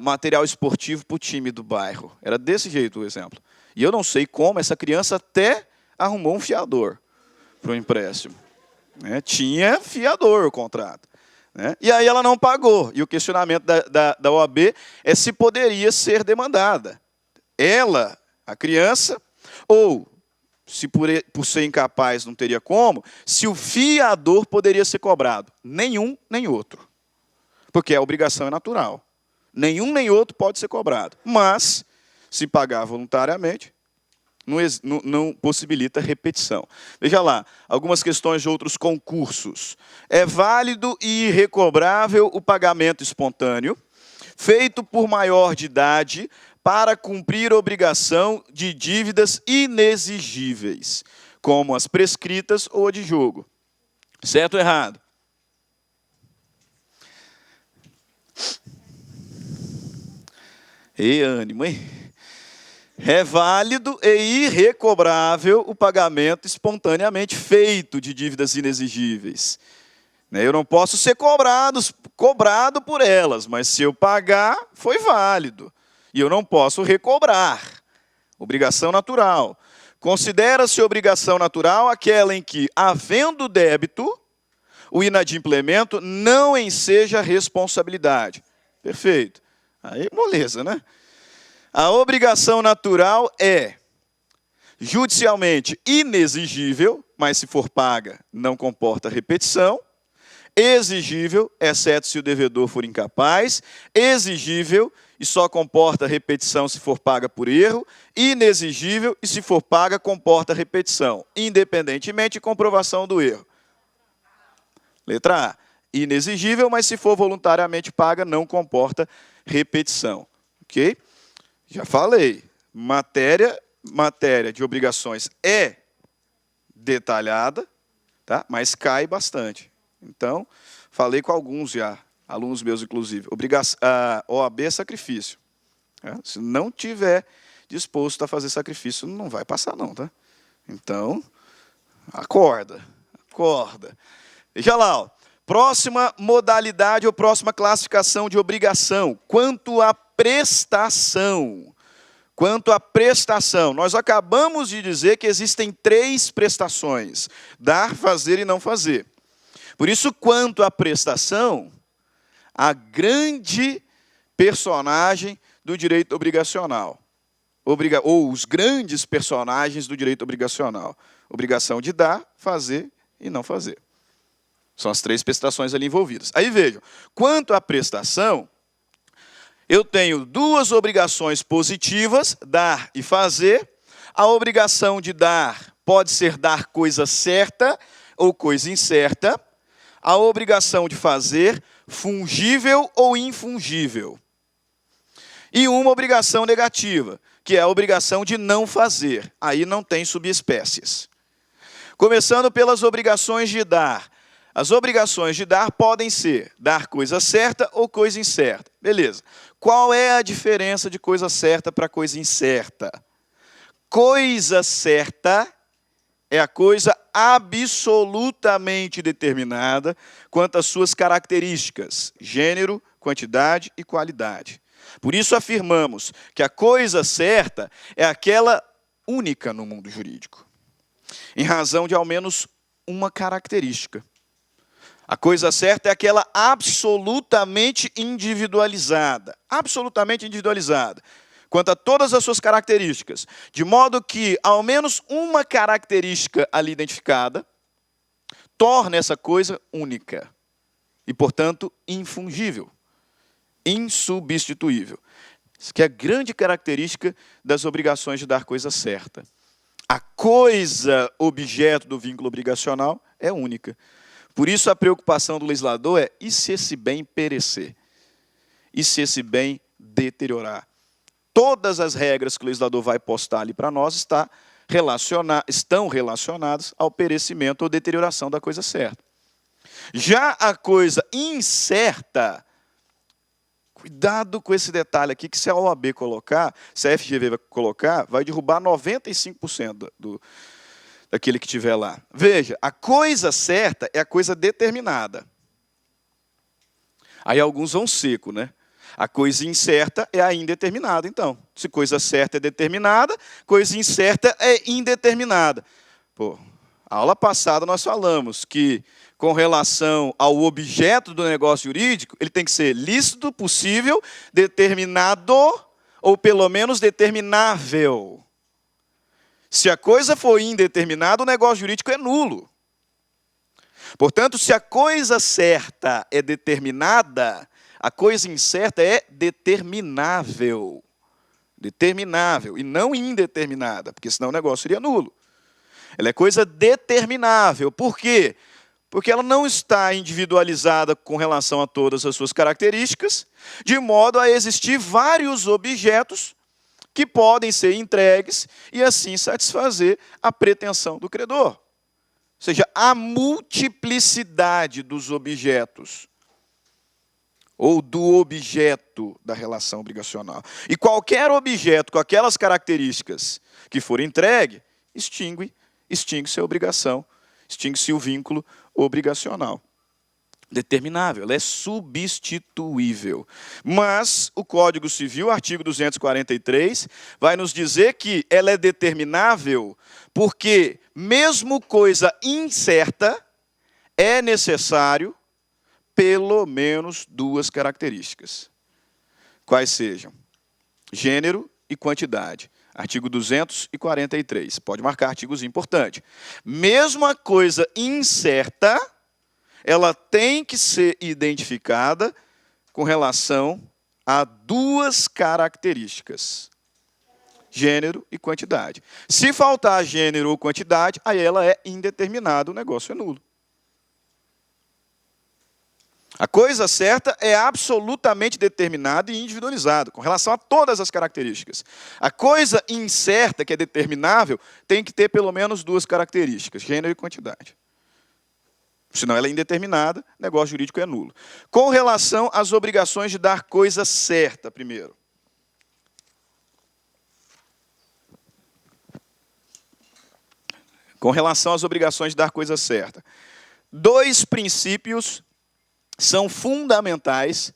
material esportivo para o time do bairro. Era desse jeito o exemplo. E eu não sei como essa criança até arrumou um fiador para o empréstimo. Tinha fiador o contrato. E aí ela não pagou. E o questionamento da OAB é se poderia ser demandada. Ela, a criança, ou, se por ser incapaz não teria como, se o fiador poderia ser cobrado. Nenhum, nem outro. Porque a obrigação é natural. Nenhum nem outro pode ser cobrado. Mas, se pagar voluntariamente, não possibilita repetição. Veja lá, algumas questões de outros concursos. É válido e irrecobrável o pagamento espontâneo, feito por maior de idade, para cumprir obrigação de dívidas inexigíveis, como as prescritas ou a de jogo. Certo ou errado? E ânimo, hein? É válido e irrecobrável o pagamento espontaneamente feito de dívidas inexigíveis. Eu não posso ser cobrado por elas, mas se eu pagar, foi válido. E eu não posso recobrar. Obrigação natural. Considera-se obrigação natural aquela em que, havendo débito, o inadimplemento não enseja responsabilidade. Perfeito. Aí, moleza, né? A obrigação natural é judicialmente inexigível, mas se for paga, não comporta repetição. exigível, exceto se o devedor for incapaz, exigível e só comporta repetição se for paga por erro, inexigível e se for paga comporta repetição, independentemente de comprovação do erro. Letra A, inexigível, mas se for voluntariamente paga, não comporta repetição. Ok? Já falei, matéria de obrigações é detalhada, tá? Mas cai bastante. Então, falei com alguns já, alunos meus inclusive. A OAB é sacrifício. Tá? Se não tiver disposto a fazer sacrifício, não vai passar não, tá? Então, acorda. Veja lá, ó. Próxima modalidade ou próxima classificação de obrigação. Quanto à prestação. Nós acabamos de dizer que existem 3 prestações: dar, fazer e não fazer. Por isso, quanto à prestação, a grande personagem do direito obrigacional, ou os grandes personagens do direito obrigacional: obrigação de dar, fazer e não fazer. São as 3 prestações ali envolvidas. Aí vejam, quanto à prestação, eu tenho 2 obrigações positivas, dar e fazer. A obrigação de dar pode ser dar coisa certa ou coisa incerta. A obrigação de fazer, fungível ou infungível. E uma obrigação negativa, que é a obrigação de não fazer. Aí não tem subespécies. Começando pelas obrigações de dar. As obrigações de dar podem ser dar coisa certa ou coisa incerta. Beleza. Qual é a diferença de coisa certa para coisa incerta? Coisa certa é a coisa absolutamente determinada quanto às suas características, gênero, quantidade e qualidade. Por isso afirmamos que a coisa certa é aquela única no mundo jurídico, em razão de ao menos uma característica. A coisa certa é aquela absolutamente individualizada. Absolutamente individualizada. Quanto a todas as suas características. De modo que, ao menos uma característica ali identificada, torna essa coisa única. E, portanto, infungível. Insubstituível. Isso que é a grande característica das obrigações de dar coisa certa. A coisa objeto do vínculo obrigacional é única. Por isso, a preocupação do legislador é: e se esse bem perecer? E se esse bem deteriorar? Todas as regras que o legislador vai postar ali para nós estão relacionadas ao perecimento ou deterioração da coisa certa. Já a coisa incerta, cuidado com esse detalhe aqui, que se a OAB colocar, se a FGV vai colocar, vai derrubar 95% daquele que tiver lá. Veja, a coisa certa é a coisa determinada. Aí alguns vão seco, né? A coisa incerta é a indeterminada, então. Se coisa certa é determinada, coisa incerta é indeterminada. Pô, a aula passada nós falamos que, com relação ao objeto do negócio jurídico, ele tem que ser lícito, possível, determinado, ou pelo menos determinável. Se a coisa for indeterminada, o negócio jurídico é nulo. Portanto, se a coisa certa é determinada, a coisa incerta é determinável. Determinável, e não indeterminada, porque senão o negócio seria nulo. Ela é coisa determinável. Por quê? Porque ela não está individualizada com relação a todas as suas características, de modo a existir vários objetos que podem ser entregues e assim satisfazer a pretensão do credor. Ou seja, a multiplicidade dos objetos, ou do objeto da relação obrigacional. E qualquer objeto com aquelas características que for entregue, extingue-se a obrigação, extingue-se o vínculo obrigacional. Determinável, ela é substituível. Mas o Código Civil, artigo 243, vai nos dizer que ela é determinável porque, mesmo coisa incerta, é necessário pelo menos 2 características. Quais sejam? Gênero e quantidade. Artigo 243. Pode marcar artigozinho importante. Mesmo a coisa incerta, ela tem que ser identificada com relação a duas características: gênero e quantidade. Se faltar gênero ou quantidade, aí ela é indeterminada, o negócio é nulo. A coisa certa é absolutamente determinada e individualizada, com relação a todas as características. A coisa incerta, que é determinável, tem que ter pelo menos duas características: gênero e quantidade. Senão ela é indeterminada, negócio jurídico é nulo. Com relação às obrigações de dar coisa certa, primeiro. Com relação às obrigações de dar coisa certa. Dois princípios são fundamentais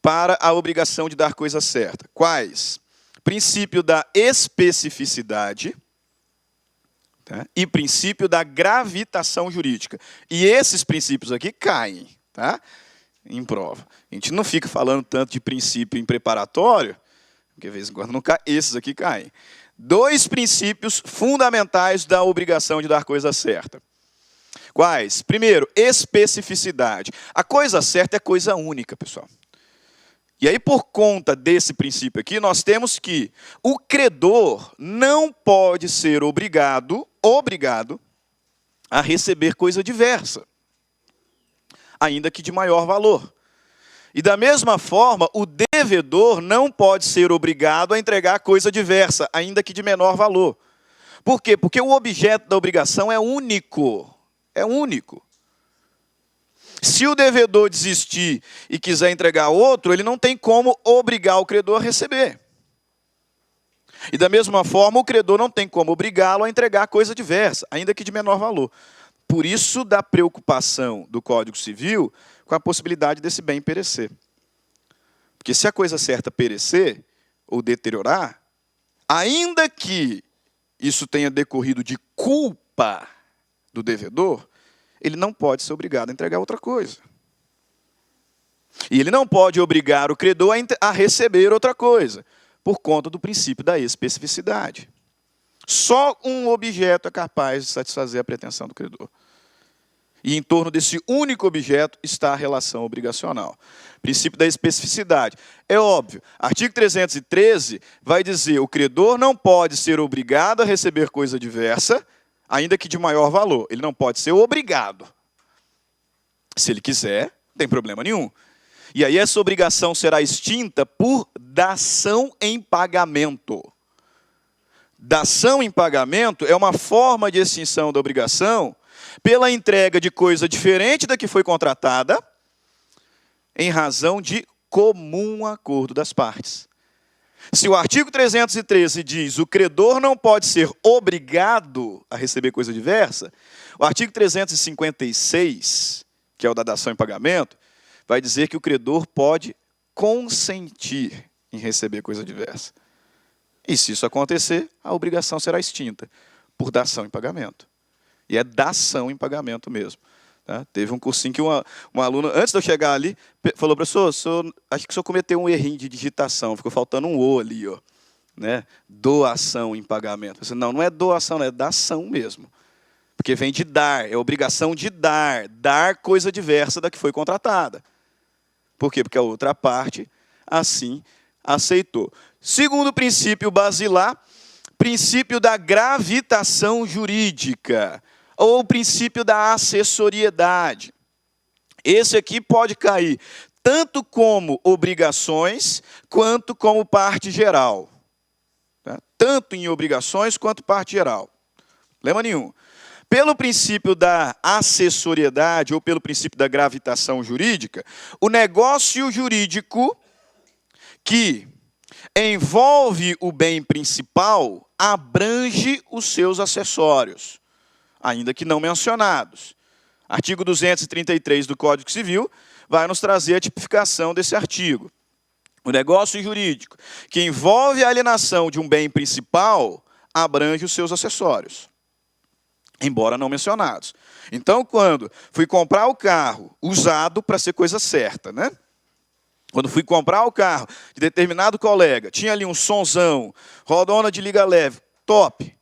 para a obrigação de dar coisa certa. Quais? Princípio da especificidade, tá? E princípio da gravitação jurídica. E esses princípios aqui caem, tá? Em prova. A gente não fica falando tanto de princípio em preparatório, porque de vez em quando não cai, esses aqui caem. Dois princípios fundamentais da obrigação de dar coisa certa. Quais? Primeiro, especificidade. A coisa certa é coisa única, pessoal. E aí, por conta desse princípio aqui, nós temos que o credor não pode ser obrigado a receber coisa diversa, ainda que de maior valor. E da mesma forma, o devedor não pode ser obrigado a entregar coisa diversa, ainda que de menor valor. Por quê? Porque o objeto da obrigação é único. É único. Se o devedor desistir e quiser entregar outro, ele não tem como obrigar o credor a receber. E da mesma forma, o credor não tem como obrigá-lo a entregar coisa diversa, ainda que de menor valor. Por isso, da preocupação do Código Civil com a possibilidade desse bem perecer. Porque se a coisa certa perecer ou deteriorar, ainda que isso tenha decorrido de culpa do devedor, ele não pode ser obrigado a entregar outra coisa. E ele não pode obrigar o credor a receber outra coisa, por conta do princípio da especificidade. Só um objeto é capaz de satisfazer a pretensão do credor. E em torno desse único objeto está a relação obrigacional. Princípio da especificidade. É óbvio, artigo 313 vai dizer: o credor não pode ser obrigado a receber coisa diversa, ainda que de maior valor. Ele não pode ser obrigado. Se ele quiser, não tem problema nenhum. E aí essa obrigação será extinta por dação em pagamento. Dação em pagamento é uma forma de extinção da obrigação pela entrega de coisa diferente da que foi contratada, em razão de comum acordo das partes. Se o artigo 313 diz o credor não pode ser obrigado a receber coisa diversa, o artigo 356, que é o da dação em pagamento, vai dizer que o credor pode consentir em receber coisa diversa. E se isso acontecer, a obrigação será extinta por dação em pagamento. E é dação em pagamento mesmo. Tá? Teve um cursinho que uma aluna, antes de eu chegar ali, falou: professor, acho que o senhor cometeu um errinho de digitação, ficou faltando um O ali, ó, né? Doação em pagamento. Eu falei: não é doação, é dação mesmo. Porque vem de dar, é obrigação de dar coisa diversa da que foi contratada. Por quê? Porque a outra parte assim aceitou. Segundo princípio basilar, princípio da gravitação jurídica, ou o princípio da acessoriedade. Esse aqui pode cair tanto como obrigações, quanto como parte geral. Tá? Tanto em obrigações, quanto parte geral. Problema nenhum. Pelo princípio da acessoriedade, ou pelo princípio da gravitação jurídica, o negócio jurídico que envolve o bem principal abrange os seus acessórios, ainda que não mencionados. Artigo 233 do Código Civil vai nos trazer a tipificação desse artigo. O negócio jurídico que envolve a alienação de um bem principal abrange os seus acessórios, embora não mencionados. Então, quando fui comprar o carro usado para ser coisa certa, né? Quando fui comprar o carro de determinado colega, tinha ali um sonzão, rodona de liga leve, top.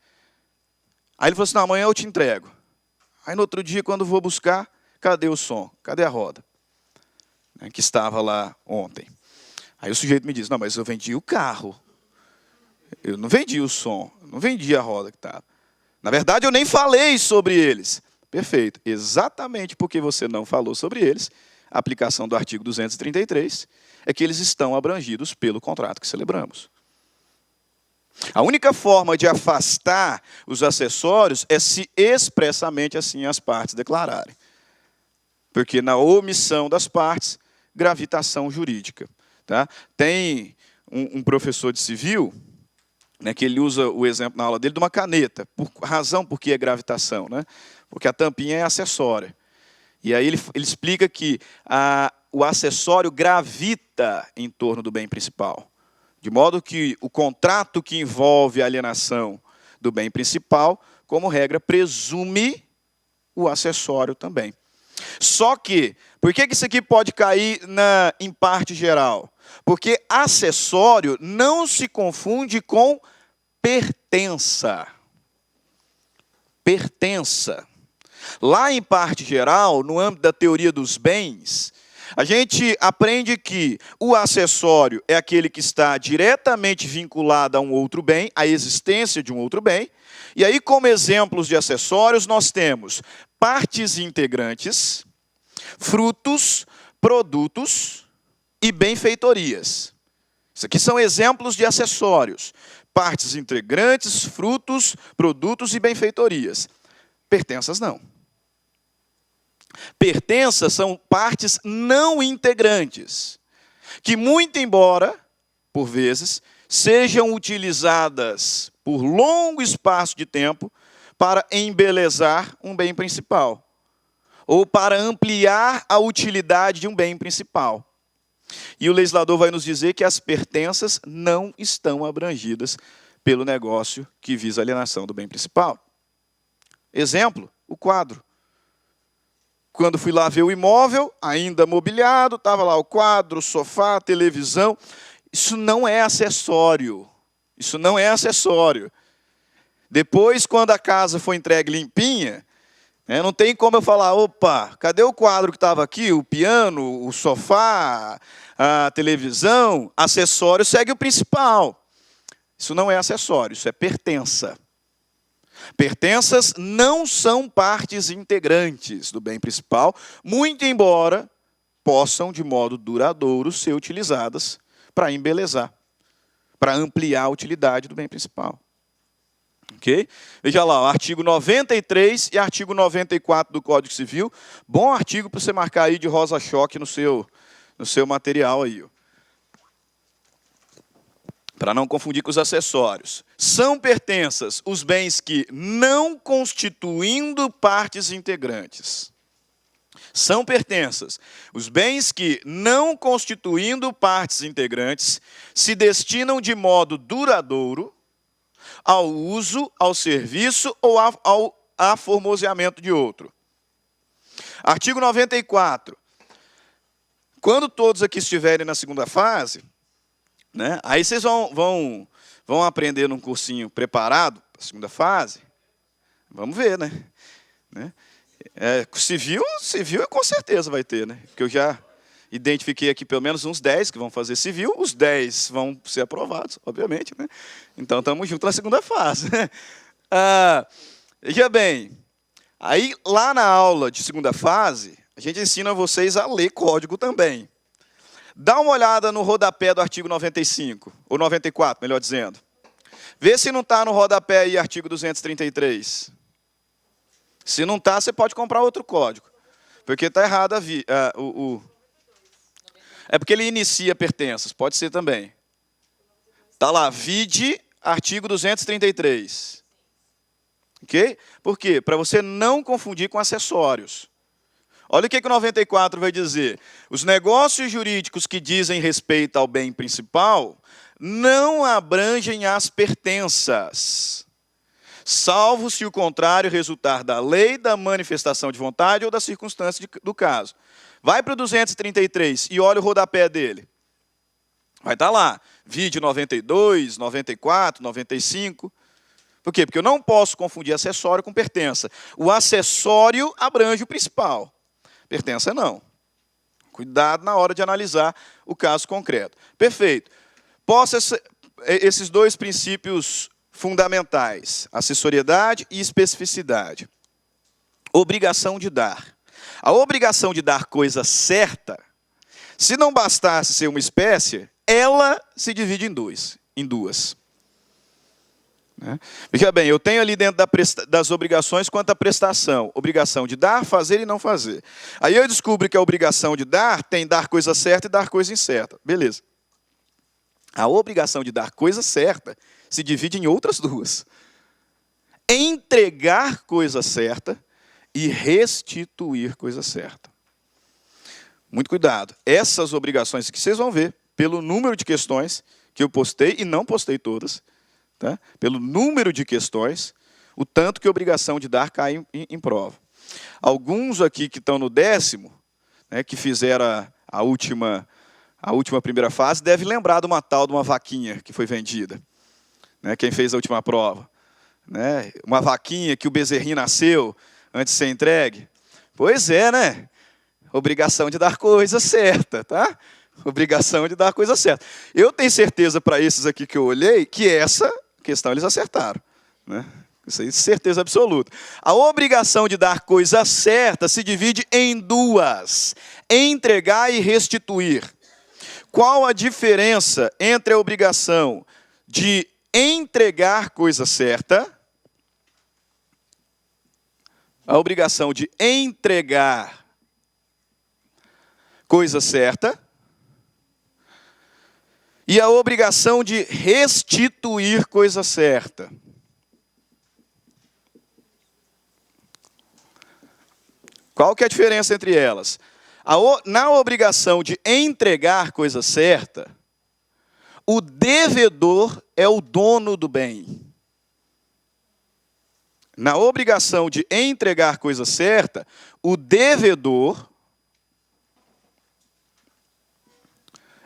Aí ele falou assim: não, amanhã eu te entrego. Aí no outro dia, quando vou buscar, cadê o som? Cadê a roda? Que estava lá ontem. Aí o sujeito me diz, não, mas eu vendi o carro. Eu não vendi o som, não vendi a roda que estava. Na verdade, eu nem falei sobre eles. Perfeito. Exatamente porque você não falou sobre eles, a aplicação do artigo 233 é que eles estão abrangidos pelo contrato que celebramos. A única forma de afastar os acessórios é se expressamente assim as partes declararem. Porque na omissão das partes, gravitação jurídica. Tá? Tem um professor de civil, né, que ele usa o exemplo na aula dele de uma caneta. Por razão por que é gravitação, né? Porque a tampinha é acessória. E aí ele explica que o acessório gravita em torno do bem principal. De modo que o contrato que envolve a alienação do bem principal, como regra, presume o acessório também. Só que, por que isso aqui pode cair em parte geral? Porque acessório não se confunde com pertença. Pertença. Lá em parte geral, no âmbito da teoria dos bens, a gente aprende que o acessório é aquele que está diretamente vinculado a um outro bem, à existência de um outro bem. E aí, como exemplos de acessórios, nós temos partes integrantes, frutos, produtos e benfeitorias. Isso aqui são exemplos de acessórios. Partes integrantes, frutos, produtos e benfeitorias. Pertenças não. Pertenças são partes não integrantes, que muito embora, por vezes, sejam utilizadas por longo espaço de tempo para embelezar um bem principal, ou para ampliar a utilidade de um bem principal. E o legislador vai nos dizer que as pertenças não estão abrangidas pelo negócio que visa a alienação do bem principal. Exemplo, o quadro. Quando fui lá ver o imóvel, ainda mobiliado, estava lá o quadro, o sofá, a televisão. Isso não é acessório. Isso não é acessório. Depois, quando a casa foi entregue limpinha, não tem como eu falar, opa, cadê o quadro que estava aqui? O piano, o sofá, a televisão, acessório segue o principal. Isso não é acessório, isso é pertença. Pertenças não são partes integrantes do bem principal, muito embora possam, de modo duradouro, ser utilizadas para embelezar, para ampliar a utilidade do bem principal. Ok? Veja lá, o artigo 93 e artigo 94 do Código Civil. Bom artigo para você marcar aí de rosa-choque no seu material aí. Para não confundir com os acessórios. São pertenças os bens que, não constituindo partes integrantes. São pertenças os bens que, não constituindo partes integrantes, se destinam de modo duradouro ao uso, ao serviço ou ao aformoseamento de outro. Artigo 94. Quando todos aqui estiverem na segunda fase, aí vocês vão aprender num cursinho preparado para a segunda fase. Vamos ver, né? Civil com certeza vai ter, né? Porque eu já identifiquei aqui pelo menos uns 10 que vão fazer civil. Os 10 vão ser aprovados, obviamente, né? Então estamos juntos na segunda fase. Veja bem, aí lá na aula de segunda fase, a gente ensina vocês a ler código também. Dá uma olhada no rodapé do artigo 95, ou 94, melhor dizendo. Vê se não está no rodapé aí, artigo 233. Se não está, você pode comprar outro código. Porque está errado É porque ele inicia pertenças, pode ser também. Está lá, vide artigo 233. Ok? Por quê? Para você não confundir com acessórios. Olha o que o 94 vai dizer. Os negócios jurídicos que dizem respeito ao bem principal não abrangem as pertenças, salvo se o contrário resultar da lei, da manifestação de vontade ou da circunstância do caso. Vai para o 233 e olha o rodapé dele. Vai estar lá, vide 92, 94, 95. Por quê? Porque eu não posso confundir acessório com pertença. O acessório abrange o principal. Pertença não. Cuidado na hora de analisar o caso concreto. Perfeito. Esses dois princípios fundamentais, acessoriedade e especificidade. Obrigação de dar. A obrigação de dar coisa certa, se não bastasse ser uma espécie, ela se divide em duas. Veja bem, eu tenho ali dentro das obrigações quanto à prestação. Obrigação de dar, fazer e não fazer. Aí eu descubro que a obrigação de dar tem dar coisa certa e dar coisa incerta. Beleza. A obrigação de dar coisa certa se divide em outras duas. Entregar coisa certa e restituir coisa certa. Muito cuidado. Essas obrigações que vocês vão ver, pelo número de questões que eu postei, e não postei todas, tá? Pelo número de questões, o tanto que a obrigação de dar cai em prova. Alguns aqui que estão no 10º, né, que fizeram a última primeira fase, devem lembrar de uma tal de uma vaquinha que foi vendida. Né, quem fez a última prova. Né, uma vaquinha que o bezerrinho nasceu antes de ser entregue. Pois é, né? Obrigação de dar coisa certa, tá? Obrigação de dar coisa certa. Eu tenho certeza para esses aqui que eu olhei, que essa questão eles acertaram. Né? Isso aí, certeza absoluta. A obrigação de dar coisa certa se divide em duas. Entregar e restituir. Qual a diferença entre a obrigação de entregar coisa certa, a obrigação de entregar coisa certa e a obrigação de restituir coisa certa? Qual que é a diferença entre elas? Na obrigação de entregar coisa certa, o devedor é o dono do bem. Na obrigação de entregar coisa certa, o devedor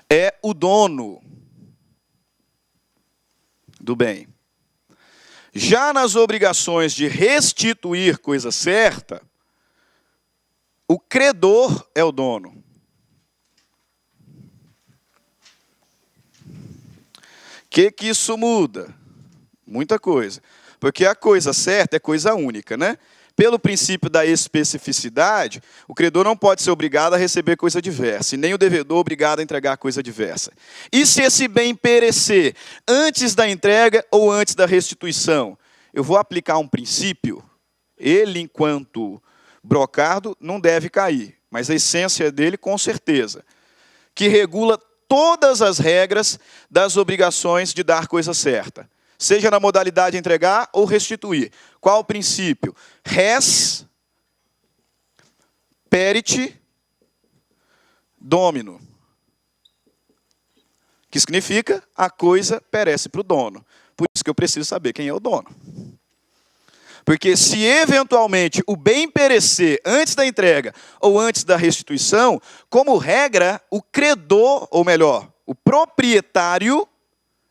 é o dono do bem. Já nas obrigações de restituir coisa certa, o credor é o dono. O que isso muda? Muita coisa. Porque a coisa certa é coisa única, né? Pelo princípio da especificidade, o credor não pode ser obrigado a receber coisa diversa, e nem o devedor obrigado a entregar coisa diversa. E se esse bem perecer antes da entrega ou antes da restituição? Eu vou aplicar um princípio, ele enquanto brocardo não deve cair, mas a essência dele com certeza, que regula todas as regras das obrigações de dar coisa certa. Seja na modalidade entregar ou restituir. Qual o princípio? Res, perit, domino. Que significa a coisa perece para o dono. Por isso que eu preciso saber quem é o dono. Porque se eventualmente o bem perecer antes da entrega ou antes da restituição, como regra, o credor, ou melhor, o proprietário,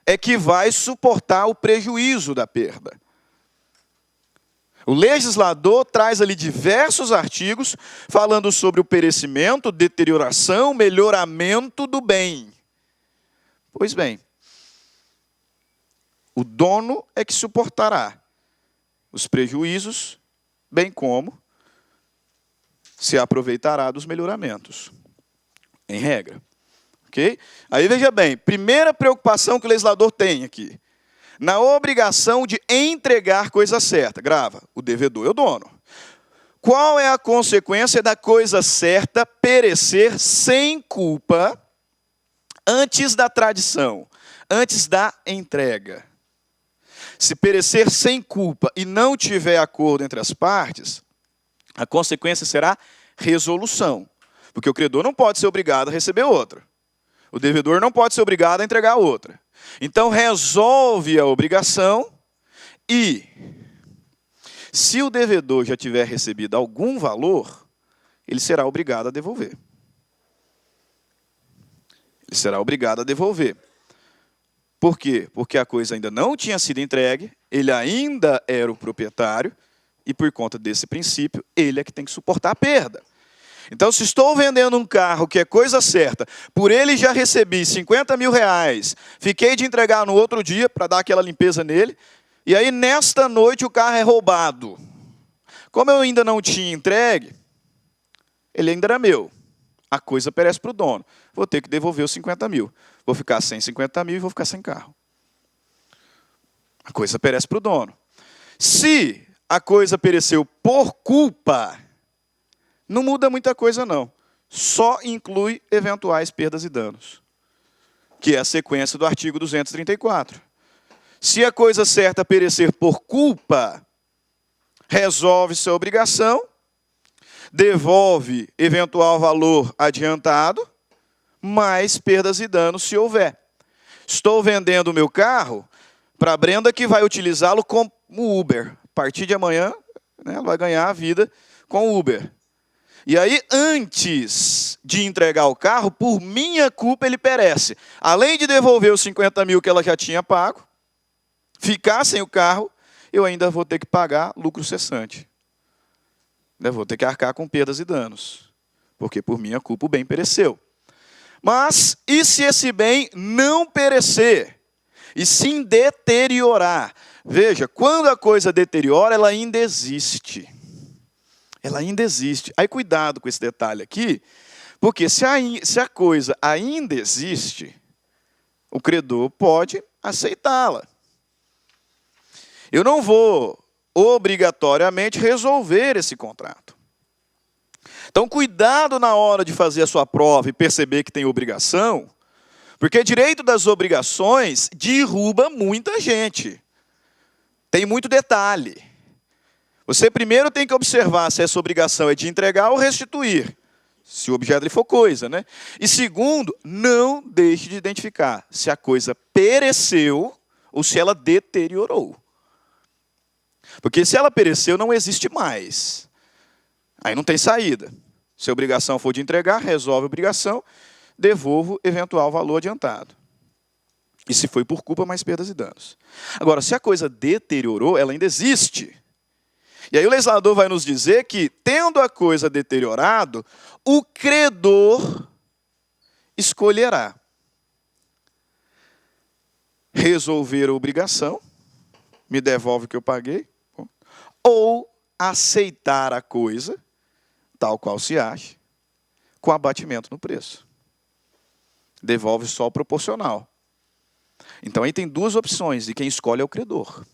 é que vai suportar o prejuízo da perda. O legislador traz ali diversos artigos falando sobre o perecimento, deterioração, melhoramento do bem. Pois bem, o dono é que suportará os prejuízos, bem como se aproveitará dos melhoramentos, em regra. Okay? Aí veja bem, primeira preocupação que o legislador tem aqui. Na obrigação de entregar coisa certa. Grava, o devedor é o dono. Qual é a consequência da coisa certa perecer sem culpa antes da tradição, antes da entrega? Se perecer sem culpa e não tiver acordo entre as partes, a consequência será resolução. Porque o credor não pode ser obrigado a receber outra. O devedor não pode ser obrigado a entregar outra. Então, resolve a obrigação e, se o devedor já tiver recebido algum valor, ele será obrigado a devolver. Ele será obrigado a devolver. Por quê? Porque a coisa ainda não tinha sido entregue, ele ainda era o proprietário, e por conta desse princípio, ele é que tem que suportar a perda. Então, se estou vendendo um carro que é coisa certa, por ele já recebi 50 mil reais, fiquei de entregar no outro dia para dar aquela limpeza nele, e aí nesta noite o carro é roubado. Como eu ainda não tinha entregue, ele ainda era meu. A coisa perece para o dono. Vou ter que devolver os 50 mil. Vou ficar sem 50 mil e vou ficar sem carro. A coisa perece para o dono. Se a coisa pereceu por culpa, não muda muita coisa, não. Só inclui eventuais perdas e danos, que é a sequência do artigo 234. Se a coisa certa perecer por culpa, resolve-se a obrigação, devolve eventual valor adiantado, mais perdas e danos se houver. Estou vendendo o meu carro para a Brenda, que vai utilizá-lo como Uber. A partir de amanhã, né, ela vai ganhar a vida com Uber. E aí, antes de entregar o carro, por minha culpa, ele perece. Além de devolver os 50 mil que ela já tinha pago, ficar sem o carro, eu ainda vou ter que pagar lucro cessante. Ainda vou ter que arcar com perdas e danos. Porque por minha culpa o bem pereceu. Mas, e se esse bem não perecer? E sim deteriorar? Veja, quando a coisa deteriora, ela ainda existe. Ela ainda existe. Aí cuidado com esse detalhe aqui, porque se a coisa ainda existe, o credor pode aceitá-la. Eu não vou obrigatoriamente resolver esse contrato. Então, cuidado na hora de fazer a sua prova e perceber que tem obrigação, porque direito das obrigações derruba muita gente. Tem muito detalhe. Você primeiro tem que observar se essa obrigação é de entregar ou restituir, se o objeto for coisa, né? E segundo, não deixe de identificar se a coisa pereceu ou se ela deteriorou. Porque se ela pereceu, não existe mais. Aí não tem saída. Se a obrigação for de entregar, resolve a obrigação, devolvo eventual valor adiantado. E se foi por culpa, mais perdas e danos. Agora, se a coisa deteriorou, ela ainda existe. E aí o legislador vai nos dizer que, tendo a coisa deteriorado, o credor escolherá resolver a obrigação, me devolve o que eu paguei, ou aceitar a coisa, tal qual se acha, com abatimento no preço. Devolve só o proporcional. Então aí tem duas opções, e quem escolhe é o credor.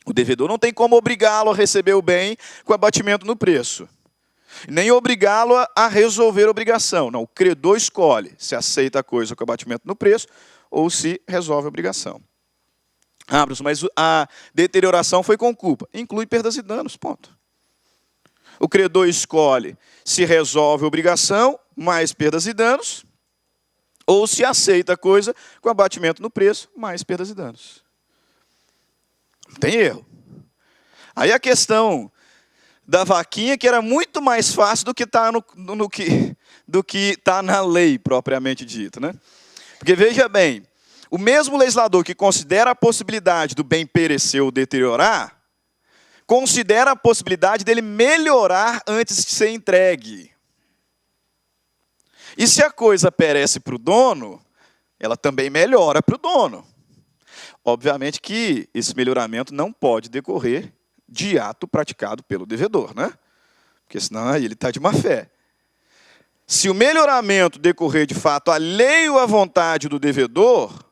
O devedor não tem como obrigá-lo a receber o bem com abatimento no preço, nem obrigá-lo a resolver a obrigação. Não, o credor escolhe se aceita a coisa com abatimento no preço ou se resolve a obrigação. Bruno, mas a deterioração foi com culpa. Inclui perdas e danos, ponto. O credor escolhe se resolve a obrigação, mais perdas e danos, ou se aceita a coisa com abatimento no preço, mais perdas e danos. Não tem erro. Aí a questão da vaquinha, que era muito mais fácil do que está do que tá na lei propriamente dito, né? Porque veja bem, o mesmo legislador que considera a possibilidade do bem perecer ou deteriorar, considera a possibilidade dele melhorar antes de ser entregue. E se a coisa perece para o dono, ela também melhora para o dono. Obviamente que esse melhoramento não pode decorrer de ato praticado pelo devedor, né? Porque senão aí ele está de má fé. Se o melhoramento decorrer de fato alheio à vontade do devedor,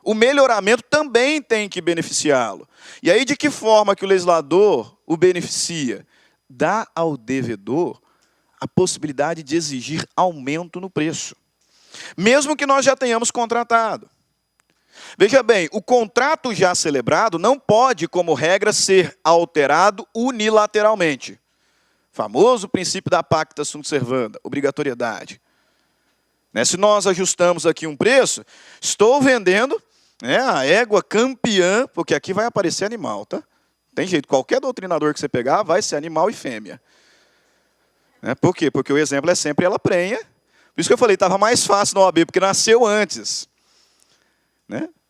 o melhoramento também tem que beneficiá-lo. E aí de que forma que o legislador o beneficia? Dá ao devedor a possibilidade de exigir aumento no preço, mesmo que nós já tenhamos contratado. Veja bem, o contrato já celebrado não pode, como regra, ser alterado unilateralmente. Famoso princípio da pacta sunt servanda, obrigatoriedade. Se nós ajustamos aqui um preço, estou vendendo a égua campeã, porque aqui vai aparecer animal, tá? Tem jeito, qualquer doutrinador que você pegar vai ser animal e fêmea. Por quê? Porque o exemplo é sempre ela prenha. Por isso que eu falei, estava mais fácil na OAB, porque nasceu antes.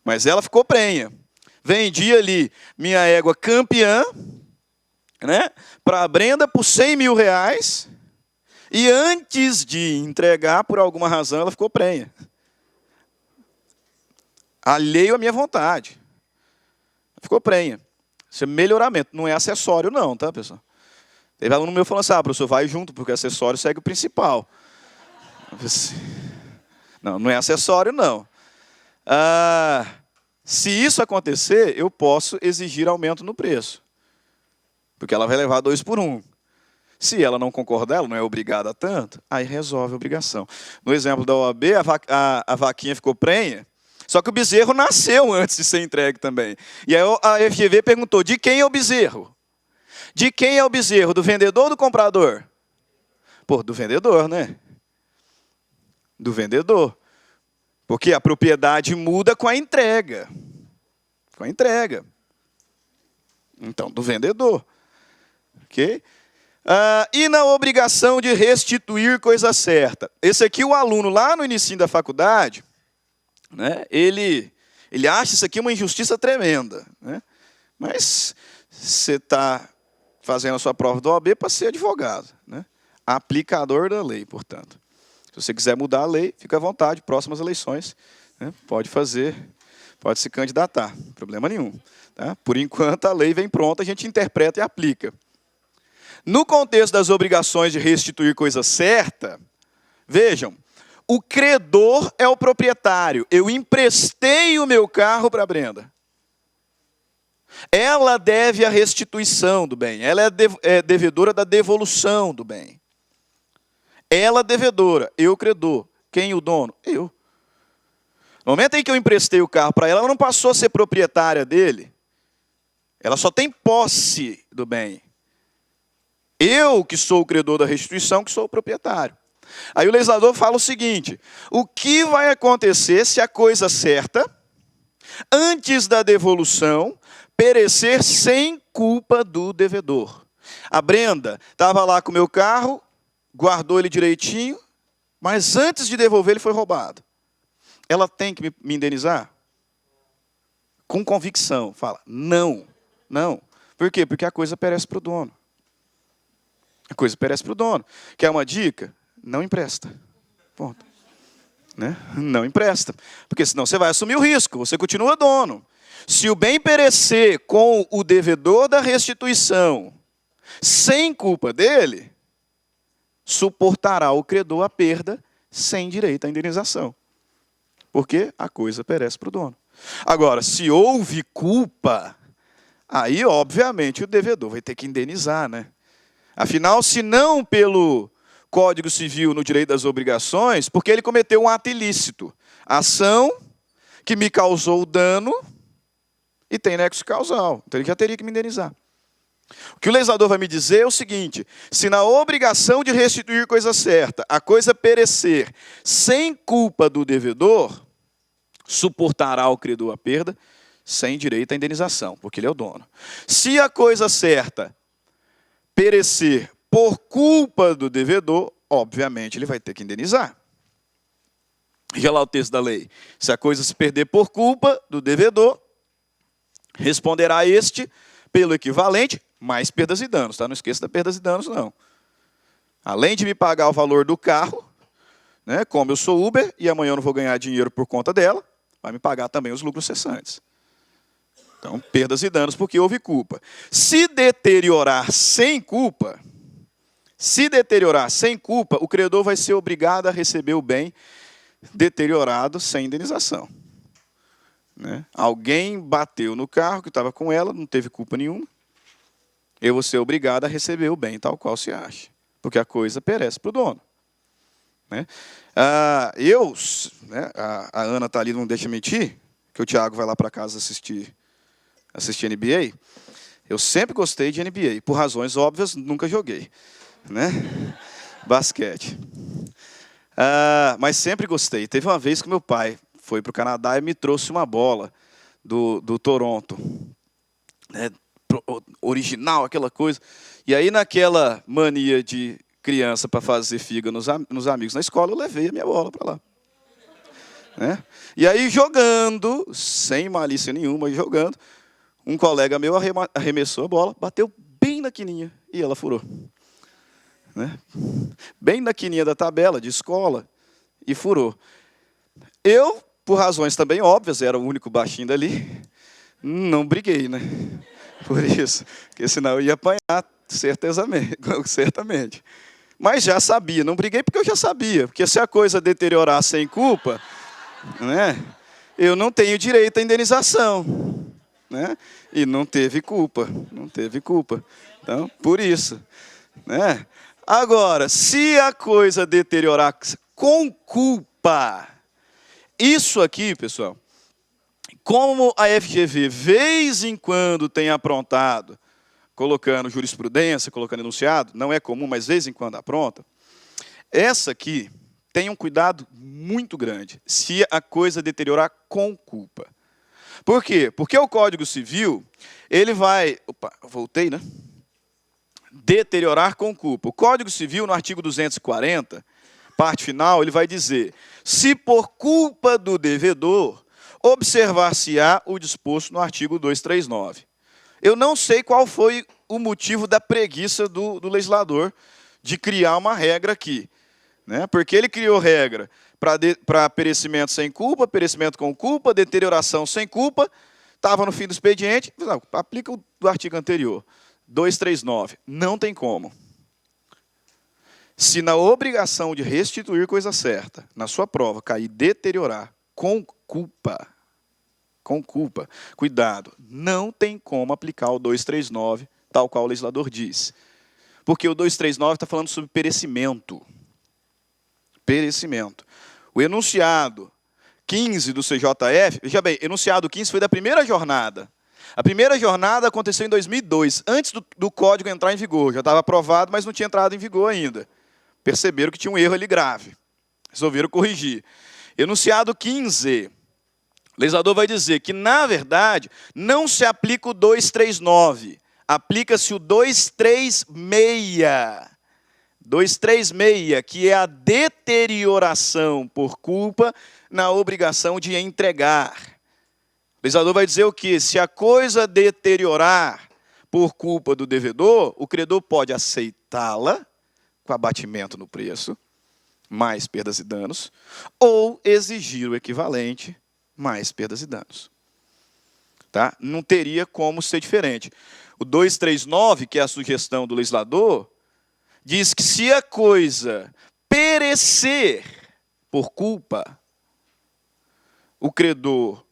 Mas ela ficou prenha. Vendi ali minha égua campeã, para a Brenda por 100 mil reais, E antes de entregar, por alguma razão, ela ficou prenha. Alheio à minha vontade. Ficou prenha. Isso é melhoramento, não é acessório não, tá, pessoal? Teve aluno meu falando assim, professor, vai junto, porque o acessório segue o principal. Não, não é acessório, não. Se isso acontecer, eu posso exigir aumento no preço. Porque ela vai levar 2 por 1. Se ela não concordar, ela não é obrigada a tanto, aí resolve a obrigação. No exemplo da OAB, a vaquinha ficou prenha, só que o bezerro nasceu antes de ser entregue também. E aí a FGV perguntou, de quem é o bezerro? De quem é o bezerro? Do vendedor ou do comprador? Pô, do vendedor, né? Do vendedor. Porque a propriedade muda com a entrega. Com a entrega. Então, do vendedor. Ok? E na obrigação de restituir coisa certa. Esse aqui, o aluno, lá no início da faculdade, né, ele acha isso aqui uma injustiça tremenda. Né? Mas você está fazendo a sua prova do OAB para ser advogado. Né? Aplicador da lei, portanto. Se você quiser mudar a lei, fica à vontade, próximas eleições, né, pode fazer, pode se candidatar, problema nenhum. Tá? Por enquanto, a lei vem pronta, a gente interpreta e aplica. No contexto das obrigações de restituir coisa certa, vejam, o credor é o proprietário. Eu emprestei o meu carro para a Brenda. Ela deve a restituição do bem. Ela é devedora da devolução do bem. Ela devedora, eu credor. Quem o dono? Eu. No momento em que eu emprestei o carro para ela, ela não passou a ser proprietária dele. Ela só tem posse do bem. Eu, que sou o credor da restituição, que sou o proprietário. Aí o legislador fala o seguinte, o que vai acontecer se a coisa certa, antes da devolução, perecer sem culpa do devedor? A Brenda estava lá com o meu carro, guardou ele direitinho, mas antes de devolver ele foi roubado. Ela tem que me indenizar? Com convicção, fala, não, não. Por quê? Porque a coisa perece para o dono. A coisa perece para o dono. Quer uma dica? Não empresta. Ponto. Né? Não empresta. Porque senão você vai assumir o risco, você continua dono. Se o bem perecer com o devedor da restituição, sem culpa dele, suportará o credor a perda sem direito à indenização. Porque a coisa perece para o dono. Agora, se houve culpa, aí, obviamente, o devedor vai ter que indenizar, né? Afinal, se não pelo Código Civil no direito das obrigações, porque ele cometeu um ato ilícito. Ação que me causou dano e tem nexo causal. Então ele já teria que me indenizar. O que o legislador vai me dizer é o seguinte, se na obrigação de restituir coisa certa, a coisa perecer sem culpa do devedor, suportará o credor a perda sem direito à indenização, porque ele é o dono. Se a coisa certa perecer por culpa do devedor, obviamente ele vai ter que indenizar. Veja lá o texto da lei. Se a coisa se perder por culpa do devedor, responderá este pelo equivalente, mais perdas e danos. Tá? Não esqueça da perdas e danos, não. Além de me pagar o valor do carro, né, como eu sou Uber e amanhã eu não vou ganhar dinheiro por conta dela, vai me pagar também os lucros cessantes. Então, perdas e danos porque houve culpa. Se deteriorar sem culpa, o credor vai ser obrigado a receber o bem deteriorado sem indenização. Né? Alguém bateu no carro que estava com ela, não teve culpa nenhuma. Eu vou ser obrigado a receber o bem tal qual se acha. Porque a coisa perece para o dono. Né? A Ana está ali, não deixa mentir, que o Thiago vai lá para casa assistir NBA. Eu sempre gostei de NBA. Por razões óbvias, nunca joguei. Né? Basquete. Mas sempre gostei. Teve uma vez que meu pai foi para o Canadá e me trouxe uma bola do Toronto. Né? Original, aquela coisa. E aí, naquela mania de criança para fazer figa nos amigos na escola, eu levei a minha bola para lá. Né? E aí, jogando, sem malícia nenhuma, jogando, um colega meu arremessou a bola, bateu bem na quininha e ela furou. né? Bem na quininha da tabela de escola, e furou. Eu, por razões também óbvias, era o único baixinho dali, não briguei, né? Por isso, porque senão eu ia apanhar, certamente. Mas já sabia, não briguei porque eu já sabia, porque se a coisa deteriorar sem culpa, né, eu não tenho direito à indenização, né? E não teve culpa. Então, por isso, né? Agora, se a coisa deteriorar com culpa, isso aqui, pessoal, como a FGV, vez em quando, tem aprontado, colocando jurisprudência, colocando enunciado, não é comum, mas vez em quando apronta, essa aqui tem um cuidado muito grande, se a coisa deteriorar com culpa. Por quê? Porque o Código Civil, ele vai... Opa, voltei, né? Deteriorar com culpa. O Código Civil, no artigo 240, parte final, ele vai dizer: se por culpa do devedor, observar-se-á o disposto no artigo 239. Eu não sei qual foi o motivo da preguiça do legislador de criar uma regra aqui, né? Porque ele criou regra para perecimento sem culpa, perecimento com culpa, deterioração sem culpa, estava no fim do expediente, não, aplica o do artigo anterior, 239. Não tem como. Se na obrigação de restituir coisa certa, na sua prova, cair deteriorar com culpa, cuidado, não tem como aplicar o 239, tal qual o legislador diz. Porque o 239 está falando sobre perecimento. Perecimento. O enunciado 15 do CJF, veja bem, enunciado 15 foi da primeira jornada. A primeira jornada aconteceu em 2002, antes do código entrar em vigor. Já estava aprovado, mas não tinha entrado em vigor ainda. Perceberam que tinha um erro ali grave. Resolveram corrigir. Enunciado 15, o legislador vai dizer que, na verdade, não se aplica o 239, aplica-se o 236. 236, que é a deterioração por culpa na obrigação de entregar. O legislador vai dizer o quê? Se a coisa deteriorar por culpa do devedor, o credor pode aceitá-la, com abatimento no preço, mais perdas e danos, ou exigir o equivalente, mais perdas e danos. Tá? Não teria como ser diferente. O 239, que é a sugestão do legislador, diz que se a coisa perecer por culpa, o credor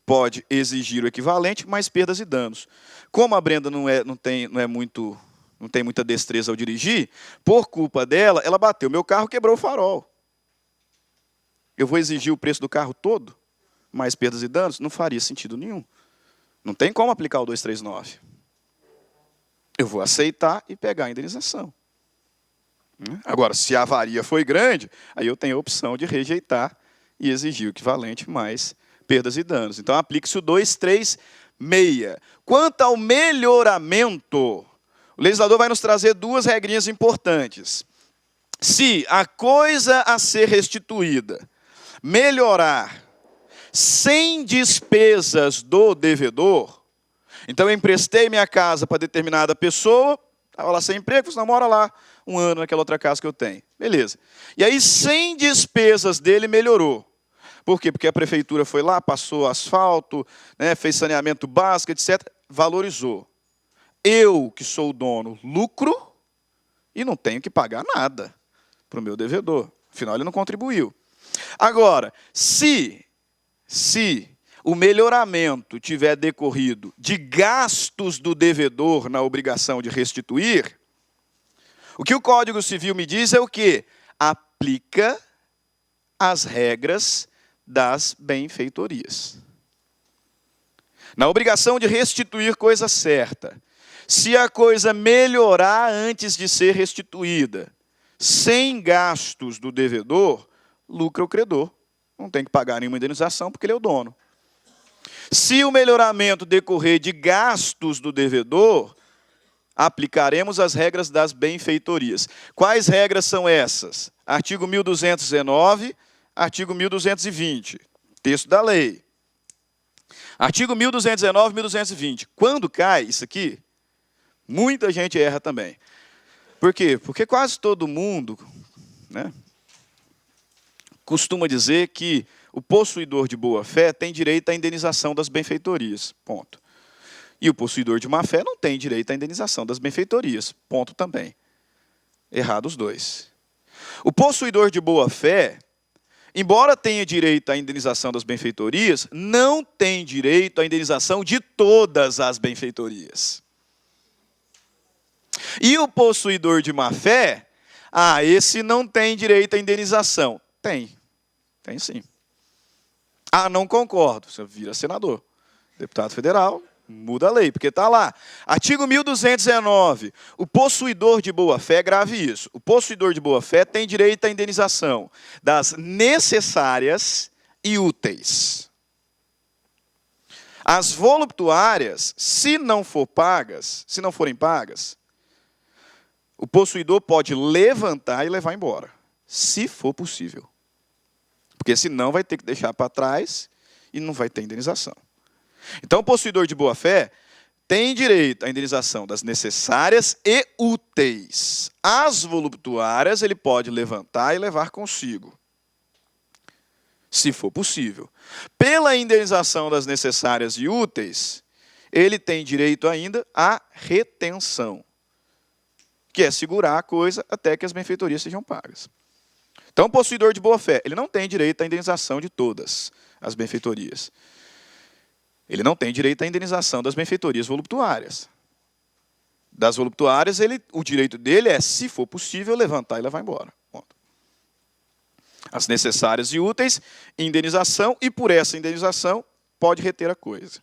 pode exigir o equivalente, mais perdas e danos. Como a Brenda não tem muita destreza ao dirigir, por culpa dela, ela bateu meu carro, quebrou o farol. Eu vou exigir o preço do carro todo, mais perdas e danos? Não faria sentido nenhum. Não tem como aplicar o 239. Eu vou aceitar e pegar a indenização. Agora, se a avaria foi grande, aí eu tenho a opção de rejeitar e exigir o equivalente mais perdas e danos. Então, aplique-se o 236. Quanto ao melhoramento, o legislador vai nos trazer duas regrinhas importantes. Se a coisa a ser restituída melhorar sem despesas do devedor, então eu emprestei minha casa para determinada pessoa, estava lá sem emprego, não mora lá um ano naquela outra casa que eu tenho. Beleza. E aí, sem despesas dele, melhorou. Por quê? Porque a prefeitura foi lá, passou asfalto, né, fez saneamento básico, etc., valorizou. Eu, que sou o dono, lucro e não tenho que pagar nada para o meu devedor. Afinal, ele não contribuiu. Agora, se o melhoramento tiver decorrido de gastos do devedor na obrigação de restituir, o que o Código Civil me diz é o quê? Aplica as regras das benfeitorias. Na obrigação de restituir coisa certa, se a coisa melhorar antes de ser restituída, sem gastos do devedor, lucra o credor. Não tem que pagar nenhuma indenização porque ele é o dono. Se o melhoramento decorrer de gastos do devedor, aplicaremos as regras das benfeitorias. Quais regras são essas? Artigo 1219, artigo 1220, texto da lei. Artigo 1219 e 1220. Quando cai isso aqui, muita gente erra também. Por quê? Porque quase todo mundo, né, costuma dizer que o possuidor de boa-fé tem direito à indenização das benfeitorias. Ponto. E o possuidor de má-fé não tem direito à indenização das benfeitorias. Ponto também. Errado os dois. O possuidor de boa-fé, embora tenha direito à indenização das benfeitorias, não tem direito à indenização de todas as benfeitorias. E o possuidor de má-fé, esse não tem direito à indenização. Tem sim. Não concordo, você vira senador. Deputado federal, muda a lei, porque está lá. Artigo 1219. O possuidor de boa-fé, grave isso. O possuidor de boa-fé tem direito à indenização das necessárias e úteis. As voluptuárias, se não forem pagas, o possuidor pode levantar e levar embora, se for possível. Porque senão vai ter que deixar para trás e não vai ter indenização. Então, o possuidor de boa-fé tem direito à indenização das necessárias e úteis. As voluptuárias ele pode levantar e levar consigo, se for possível. Pela indenização das necessárias e úteis, ele tem direito ainda à retenção, que é segurar a coisa até que as benfeitorias sejam pagas. Então, o possuidor de boa-fé, ele não tem direito à indenização de todas as benfeitorias. Ele não tem direito à indenização das benfeitorias voluptuárias. Das voluptuárias, o direito dele é, se for possível, levantar e levar embora. Ponto. As necessárias e úteis, indenização, e por essa indenização, pode reter a coisa.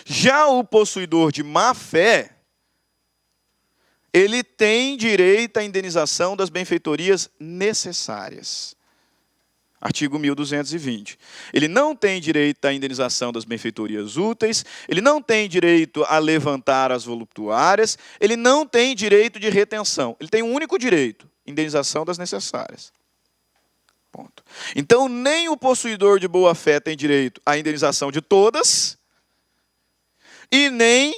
Já o possuidor de má-fé, ele tem direito à indenização das benfeitorias necessárias. Artigo 1220. Ele não tem direito à indenização das benfeitorias úteis, ele não tem direito a levantar as voluptuárias, ele não tem direito de retenção. Ele tem um único direito, indenização das necessárias. Ponto. Então, nem o possuidor de boa-fé tem direito à indenização de todas, e nem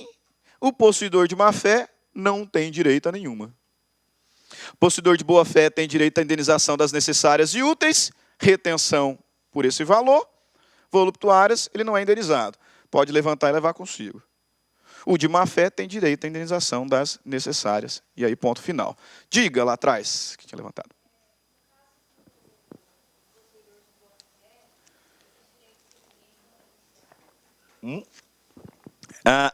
o possuidor de má-fé não tem direito a nenhuma. O possuidor de boa-fé tem direito à indenização das necessárias e úteis, retenção por esse valor, voluptuárias, ele não é indenizado. Pode levantar e levar consigo. O de má-fé tem direito à indenização das necessárias. E aí, ponto final. Diga lá atrás, que tinha levantado.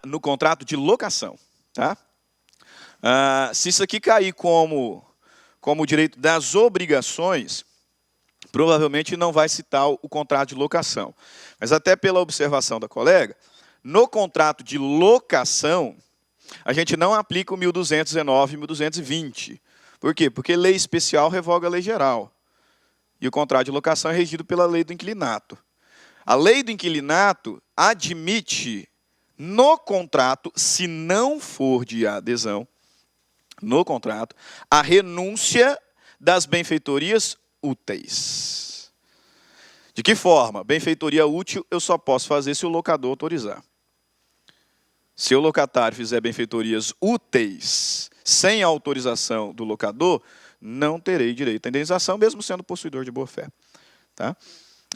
No contrato de locação. Tá? Se isso aqui cair como direito das obrigações, provavelmente não vai citar o contrato de locação. Mas até pela observação da colega, no contrato de locação, a gente não aplica o 1219 e 1220. Por quê? Porque lei especial revoga a lei geral. E o contrato de locação é regido pela lei do inquilinato. A lei do inquilinato admite no contrato, se não for de adesão, no contrato, a renúncia das benfeitorias úteis. De que forma? Benfeitoria útil eu só posso fazer se o locador autorizar. Se o locatário fizer benfeitorias úteis sem autorização do locador, não terei direito à indenização, mesmo sendo possuidor de boa-fé. Tá?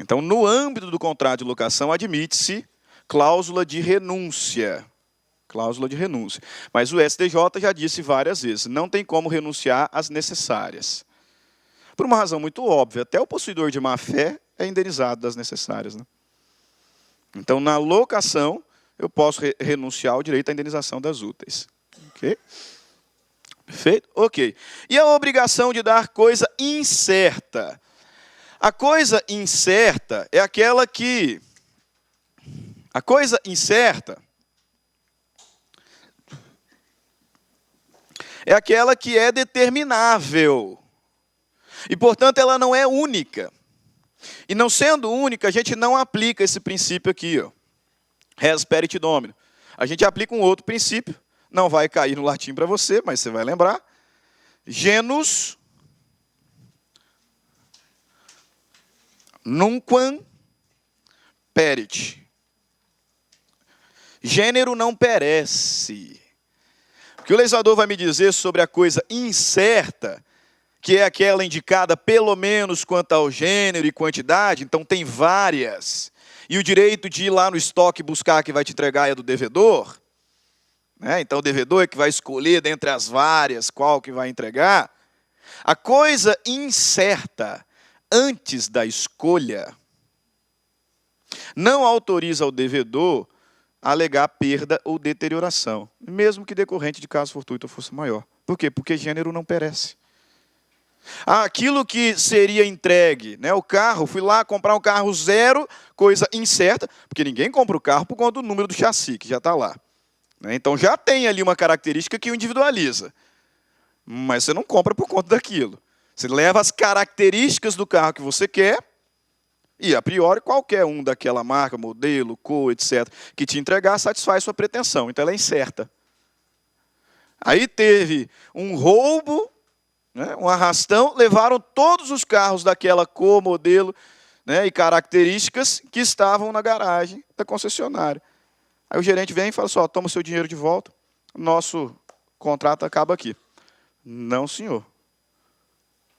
Então, no âmbito do contrato de locação, admite-se cláusula de renúncia. Cláusula de renúncia. Mas o STJ já disse várias vezes, não tem como renunciar às necessárias. Por uma razão muito óbvia, até o possuidor de má-fé é indenizado das necessárias. Né? Então, na locação, eu posso renunciar ao direito à indenização das úteis. Ok? Perfeito? Ok. E a obrigação de dar coisa incerta. A coisa incerta é aquela que... A coisa incerta é aquela que é determinável. E, portanto, ela não é única. E não sendo única, a gente não aplica esse princípio aqui, ó. Res perit domino. A gente aplica um outro princípio, não vai cair no latim para você, mas você vai lembrar. Genus nunquam perit. Gênero não perece. O que o legislador vai me dizer sobre a coisa incerta, que é aquela indicada pelo menos quanto ao gênero e quantidade, então tem várias, e o direito de ir lá no estoque buscar que vai te entregar é do devedor, né? Então o devedor é que vai escolher dentre as várias qual que vai entregar. A coisa incerta antes da escolha não autoriza o devedor a alegar perda ou deterioração, mesmo que decorrente de caso fortuito ou força maior. Por quê? Porque gênero não perece. Aquilo que seria entregue, né, o carro, fui lá comprar um carro zero, coisa incerta, porque ninguém compra o carro por conta do número do chassi, que já está lá. Né? Então já tem ali uma característica que o individualiza. Mas você não compra por conta daquilo. Você leva as características do carro que você quer, e, a priori, qualquer um daquela marca, modelo, cor, etc., que te entregar, satisfaz sua pretensão. Então, ela é incerta. Aí teve um roubo, né, um arrastão, levaram todos os carros daquela cor, modelo, né, e características que estavam na garagem da concessionária. Aí o gerente vem e fala assim, ó, toma o seu dinheiro de volta, nosso contrato acaba aqui. Não, senhor.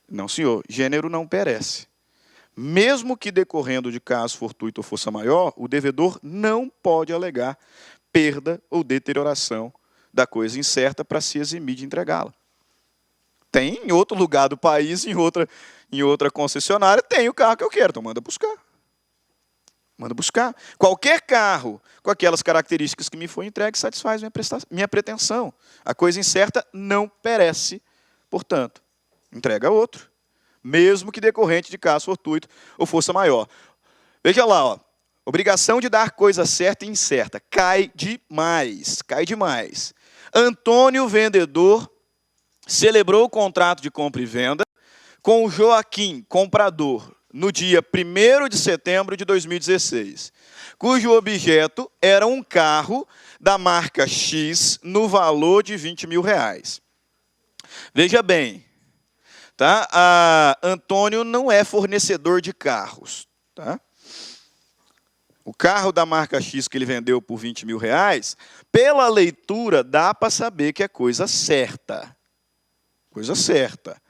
Não, senhor. Gênero não perece. Mesmo que decorrendo de caso fortuito ou força maior, o devedor não pode alegar perda ou deterioração da coisa incerta para se eximir de entregá-la. Tem em outro lugar do país, em outra concessionária, tem o carro que eu quero, então manda buscar. Manda buscar. Qualquer carro com aquelas características que me foi entregue satisfaz minha pretensão. A coisa incerta não perece, portanto, entrega outro. Mesmo que decorrente de caso fortuito ou força maior. Veja lá, ó, obrigação de dar coisa certa e incerta. Cai demais, cai demais. Antônio, vendedor, celebrou o contrato de compra e venda com o Joaquim, comprador, no dia 1º de setembro de 2016, cujo objeto era um carro da marca X no valor de R$20 mil. Veja bem, tá? Antônio não é fornecedor de carros. Tá? O carro da marca X que ele vendeu por R$20 mil, pela leitura dá para saber que é coisa certa. Coisa certa.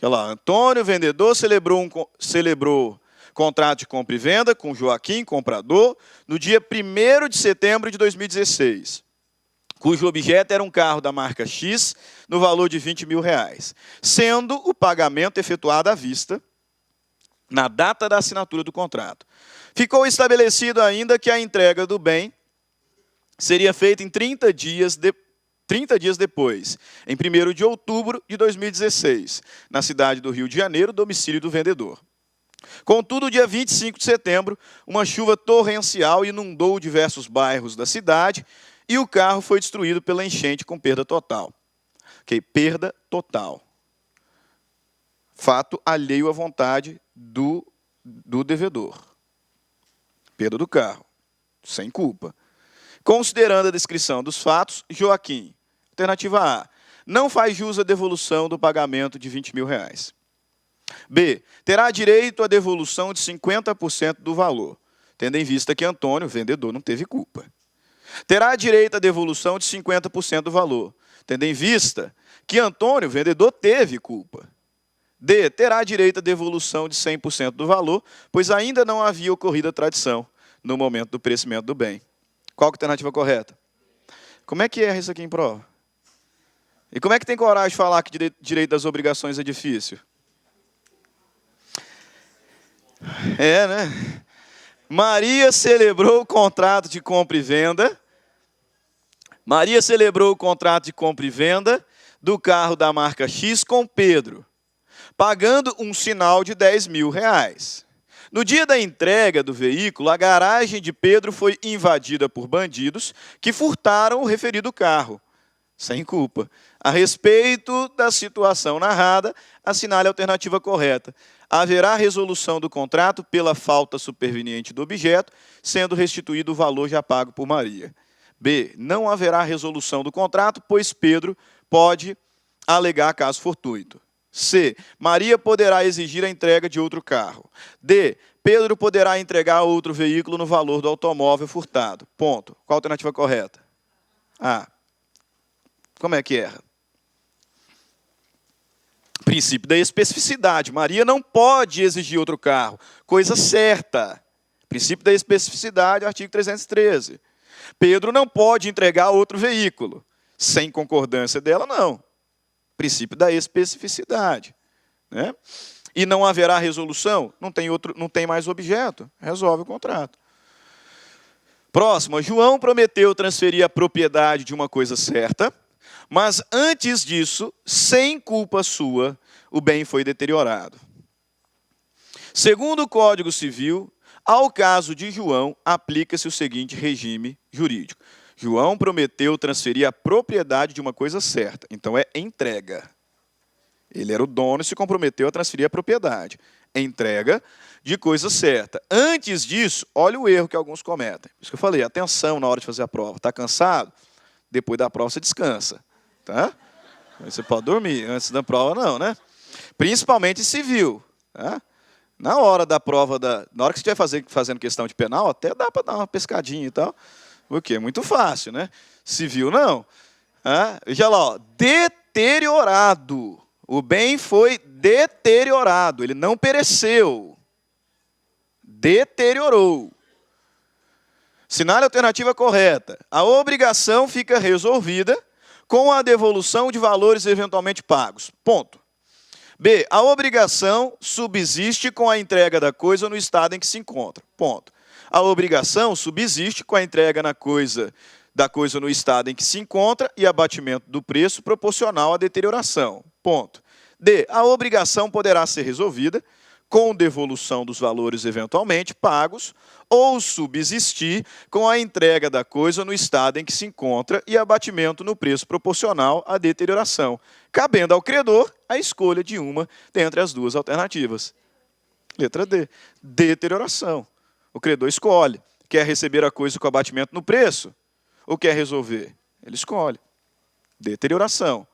Olha lá, Antônio, vendedor, celebrou contrato de compra e venda com Joaquim, comprador, no dia 1º de setembro de 2016. Cujo objeto era um carro da marca X, no valor de R$20 mil, sendo o pagamento efetuado à vista, na data da assinatura do contrato. Ficou estabelecido ainda que a entrega do bem seria feita em 30 dias depois, em 1º de outubro de 2016, na cidade do Rio de Janeiro, domicílio do vendedor. Contudo, dia 25 de setembro, uma chuva torrencial inundou diversos bairros da cidade, e o carro foi destruído pela enchente com perda total. Okay? Perda total. Fato alheio à vontade do devedor. Perda do carro. Sem culpa. Considerando a descrição dos fatos, Joaquim, alternativa A, não faz jus à devolução do pagamento de R$20 mil. B, terá direito à devolução de 50% do valor, tendo em vista que Antônio, vendedor, não teve culpa. Terá direito à devolução de 50% do valor, tendo em vista que Antônio, vendedor, teve culpa. D, terá direito à devolução de 100% do valor, pois ainda não havia ocorrido a tradição no momento do perecimento do bem. Qual que é a alternativa correta? Como é que erra isso aqui em prova? E como é que tem coragem de falar que direito das obrigações é difícil? É, né? Maria celebrou o contrato de compra e venda. Maria celebrou o contrato de compra e venda do carro da marca X com Pedro, pagando um sinal de R$10 mil. No dia da entrega do veículo, a garagem de Pedro foi invadida por bandidos que furtaram o referido carro, sem culpa. A respeito da situação narrada, assinale a alternativa correta. Haverá resolução do contrato pela falta superveniente do objeto, sendo restituído o valor já pago por Maria. B, não haverá resolução do contrato, pois Pedro pode alegar caso fortuito. C, Maria poderá exigir a entrega de outro carro. D, Pedro poderá entregar outro veículo no valor do automóvel furtado. Ponto. Qual a alternativa correta? A. Como é que erra? Princípio da especificidade. Maria não pode exigir outro carro. Coisa certa. Princípio da especificidade, artigo 313. Pedro não pode entregar outro veículo. Sem concordância dela, não. Princípio da especificidade. Né? E não haverá resolução? Não tem mais objeto. Resolve o contrato. Próximo. João prometeu transferir a propriedade de uma coisa certa, mas antes disso, sem culpa sua, o bem foi deteriorado. Segundo o Código Civil, ao caso de João, aplica-se o seguinte regime jurídico. João prometeu transferir a propriedade de uma coisa certa. Então é entrega. Ele era o dono e se comprometeu a transferir a propriedade. Entrega de coisa certa. Antes disso, olha o erro que alguns cometem. Por isso que eu falei, atenção na hora de fazer a prova. Está cansado? Depois da prova você descansa. Tá? Você pode dormir. Antes da prova não, né? Principalmente civil. Tá? Na hora da prova, na hora que você estiver fazendo questão de penal, até dá para dar uma pescadinha e tal. Porque é muito fácil, né? Civil não. Veja lá, ó, deteriorado. O bem foi deteriorado. Ele não pereceu. Deteriorou. Sinale a alternativa correta. A obrigação fica resolvida com a devolução de valores eventualmente pagos. Ponto. B. A obrigação subsiste com a entrega da coisa no estado em que se encontra. Ponto. A obrigação subsiste com a entrega da coisa no estado em que se encontra e abatimento do preço proporcional à deterioração. Ponto. D. A obrigação poderá ser resolvida com devolução dos valores eventualmente pagos ou subsistir com a entrega da coisa no estado em que se encontra e abatimento no preço proporcional à deterioração, cabendo ao credor a escolha de uma dentre as duas alternativas. Letra D. Deterioração. O credor escolhe. Quer receber a coisa com abatimento no preço ou quer resolver? Ele escolhe. Deterioração.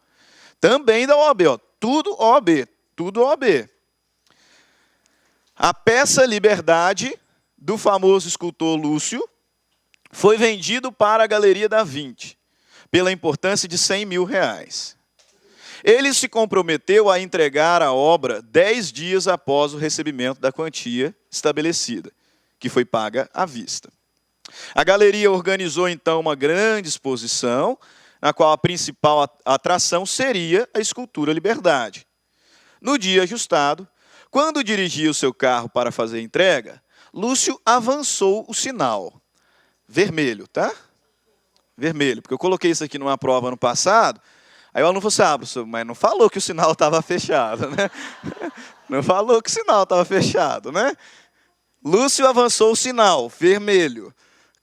Também da OAB. Ó. Tudo OAB. Tudo OAB. A peça Liberdade, do famoso escultor Lúcio, foi vendido para a Galeria da 20, pela importância de R$100.000. Ele se comprometeu a entregar a obra 10 dias após o recebimento da quantia estabelecida, que foi paga à vista. A galeria organizou, então, uma grande exposição, na qual a principal atração seria a escultura Liberdade. No dia ajustado, quando dirigia o seu carro para fazer a entrega, Lúcio avançou o sinal. Vermelho, tá? Vermelho, porque eu coloquei isso aqui numa prova no passado, aí o aluno falou assim, professor, mas não falou que o sinal estava fechado, né? Não falou que o sinal estava fechado, né? Lúcio avançou o sinal, vermelho,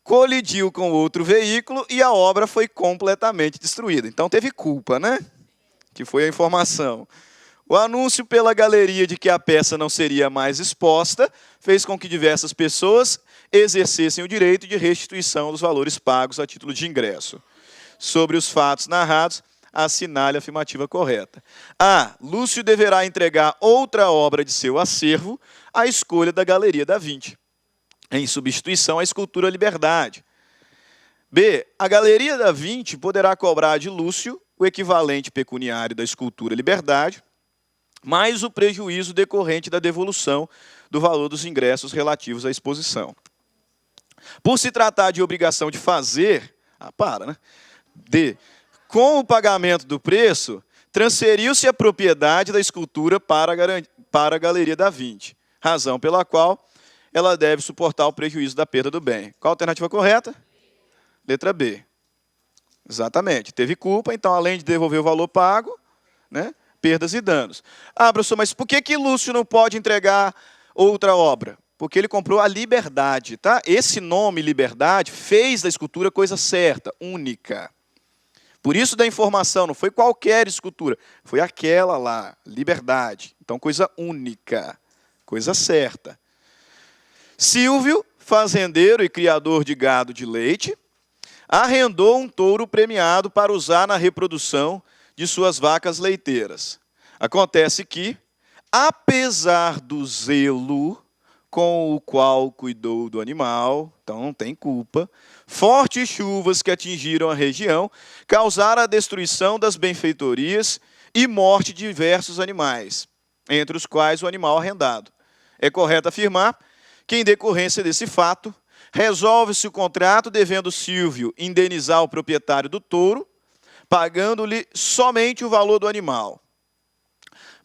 colidiu com outro veículo e a obra foi completamente destruída. Então teve culpa, né? Que foi a informação. O anúncio pela galeria de que a peça não seria mais exposta fez com que diversas pessoas exercessem o direito de restituição dos valores pagos a título de ingresso. Sobre os fatos narrados, assinale a afirmativa correta. A. Lúcio deverá entregar outra obra de seu acervo à escolha da Galeria da 20, em substituição à escultura Liberdade. B. A Galeria da 20 poderá cobrar de Lúcio o equivalente pecuniário da escultura Liberdade, mais o prejuízo decorrente da devolução do valor dos ingressos relativos à exposição. Por se tratar de obrigação de fazer, né? D. Com o pagamento do preço, transferiu-se a propriedade da escultura para a Galeria da 20, razão pela qual ela deve suportar o prejuízo da perda do bem. Qual a alternativa correta? Letra B. Exatamente. Teve culpa, então, além de devolver o valor pago, né? Perdas e danos. Professor, mas por que Lúcio não pode entregar outra obra? Porque ele comprou a Liberdade, tá? Esse nome, Liberdade, fez da escultura coisa certa, única. Por isso da informação, não foi qualquer escultura, foi aquela lá, Liberdade. Então, coisa única, coisa certa. Silvio, fazendeiro e criador de gado de leite, arrendou um touro premiado para usar na reprodução de suas vacas leiteiras. Acontece que, apesar do zelo com o qual cuidou do animal, então não tem culpa, Fortes chuvas que atingiram a região causaram a destruição das benfeitorias e morte de diversos animais, entre os quais o animal arrendado. É correto afirmar que, em decorrência desse fato, resolve-se o contrato devendo Silvio indenizar o proprietário do touro, pagando-lhe somente o valor do animal.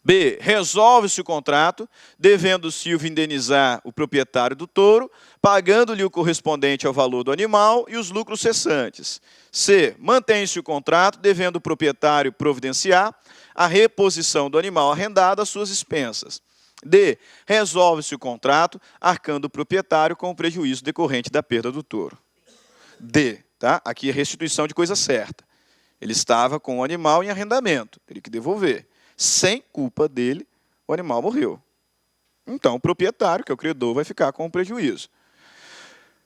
B. Resolve-se o contrato, devendo Silvio indenizar o proprietário do touro, pagando-lhe o correspondente ao valor do animal e os lucros cessantes. C. Mantém-se o contrato, devendo o proprietário providenciar a reposição do animal arrendado às suas expensas. D. Resolve-se o contrato, arcando o proprietário com o prejuízo decorrente da perda do touro. D. Tá? Aqui é restituição de coisa certa. Ele estava com o animal em arrendamento, teria que devolver. Sem culpa dele, o animal morreu. Então, o proprietário, que é o credor, vai ficar com o prejuízo.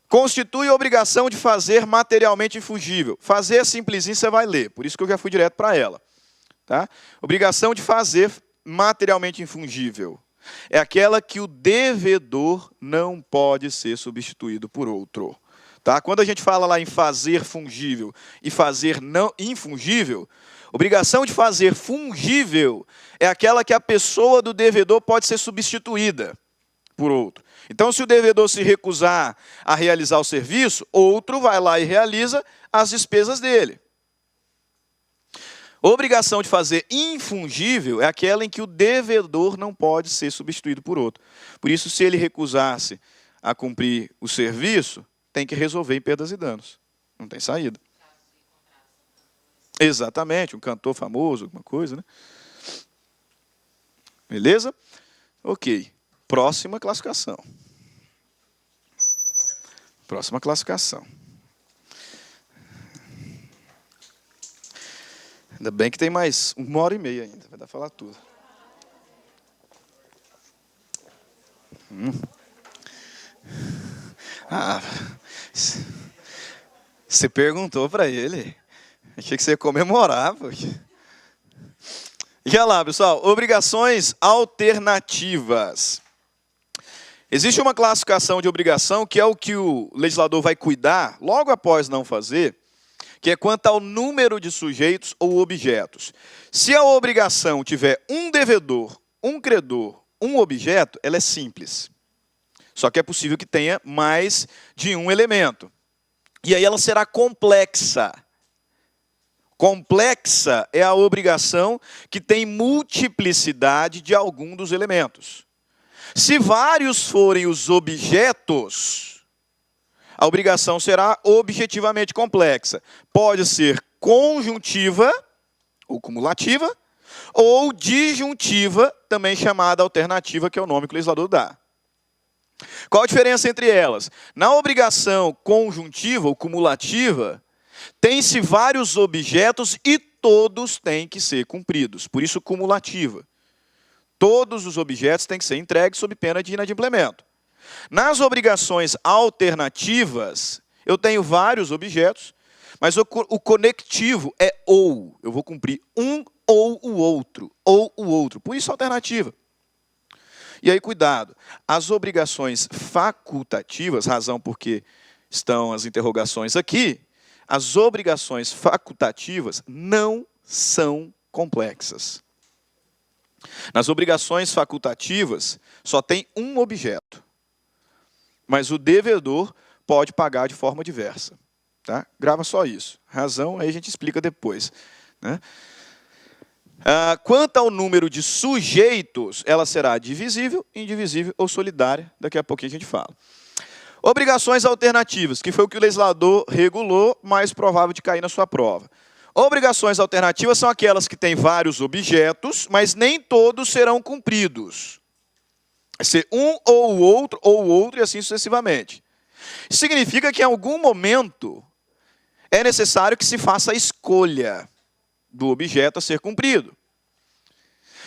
Constitui a obrigação de fazer materialmente infungível. Fazer é simplesinho, você vai ler, por isso que eu já fui direto para ela. Tá? Obrigação de fazer materialmente infungível. É aquela que o devedor não pode ser substituído por outro. Tá? Quando a gente fala lá em fazer fungível e fazer não infungível, obrigação de fazer fungível é aquela que a pessoa do devedor pode ser substituída por outro. Então, se o devedor se recusar a realizar o serviço, outro vai lá e realiza as despesas dele. Obrigação de fazer infungível é aquela em que o devedor não pode ser substituído por outro. Por isso, se ele recusar-se a cumprir o serviço, tem que resolver em perdas e danos. Não tem saída. Exatamente, um cantor famoso, alguma coisa, né? Beleza? Ok. Próxima classificação. Próxima classificação. Ainda bem que tem mais 1h30 ainda, vai dar para falar tudo. Ah, você perguntou para ele. Achei que você ia comemorar, poxa. E olha lá, pessoal, obrigações alternativas. Existe uma classificação de obrigação que é o que o legislador vai cuidar logo após não fazer, que é quanto ao número de sujeitos ou objetos. Se a obrigação tiver um devedor, um credor, um objeto, ela é simples. Só que é possível que tenha mais de um elemento. E aí ela será complexa. Complexa é a obrigação que tem multiplicidade de algum dos elementos. Se vários forem os objetos, a obrigação será objetivamente complexa. Pode ser conjuntiva, ou cumulativa, ou disjuntiva, também chamada alternativa, que é o nome que o legislador dá. Qual a diferença entre elas? Na obrigação conjuntiva ou cumulativa, tem-se vários objetos e todos têm que ser cumpridos. Por isso, cumulativa. Todos os objetos têm que ser entregues sob pena de inadimplemento. Nas obrigações alternativas, eu tenho vários objetos, mas o conectivo é ou. Eu vou cumprir um ou o outro. Ou o outro. Por isso, alternativa. E aí, cuidado. As obrigações facultativas, razão porque estão as interrogações aqui, as obrigações facultativas não são complexas. Nas obrigações facultativas, só tem um objeto. Mas o devedor pode pagar de forma diversa. Tá? Grava só isso. Razão, aí a gente explica depois. Né? Quanto ao número de sujeitos, ela será divisível, indivisível ou solidária. Daqui a pouquinho a gente fala. Obrigações alternativas, que foi o que o legislador regulou, mais provável de cair na sua prova. Obrigações alternativas são aquelas que têm vários objetos, mas nem todos serão cumpridos. Vai ser um ou o outro, e assim sucessivamente. Isso significa que em algum momento é necessário que se faça a escolha do objeto a ser cumprido.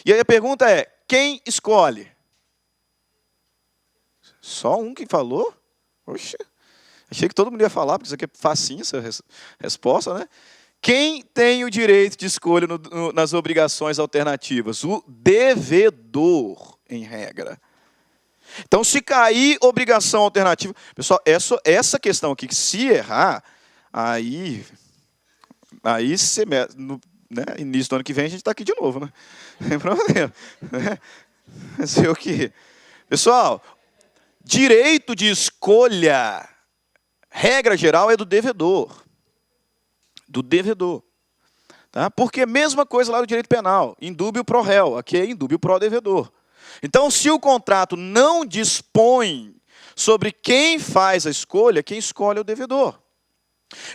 E aí a pergunta é, quem escolhe? Só um que falou? Oxe, achei que todo mundo ia falar, porque isso aqui é facinho, essa resposta, né? Quem tem o direito de escolha nas obrigações alternativas? O devedor, em regra. Então, se cair obrigação alternativa... Pessoal, essa questão aqui, que se errar, aí no início do ano que vem, a gente está aqui de novo, né? Não tem problema. Né? Fazer o quê? Pessoal, direito de escolha, regra geral, é do devedor. Do devedor. Tá? Porque mesma coisa lá no direito penal, indúbio pro réu, aqui é indúbio pro devedor. Então, se o contrato não dispõe sobre quem faz a escolha, quem escolhe é o devedor.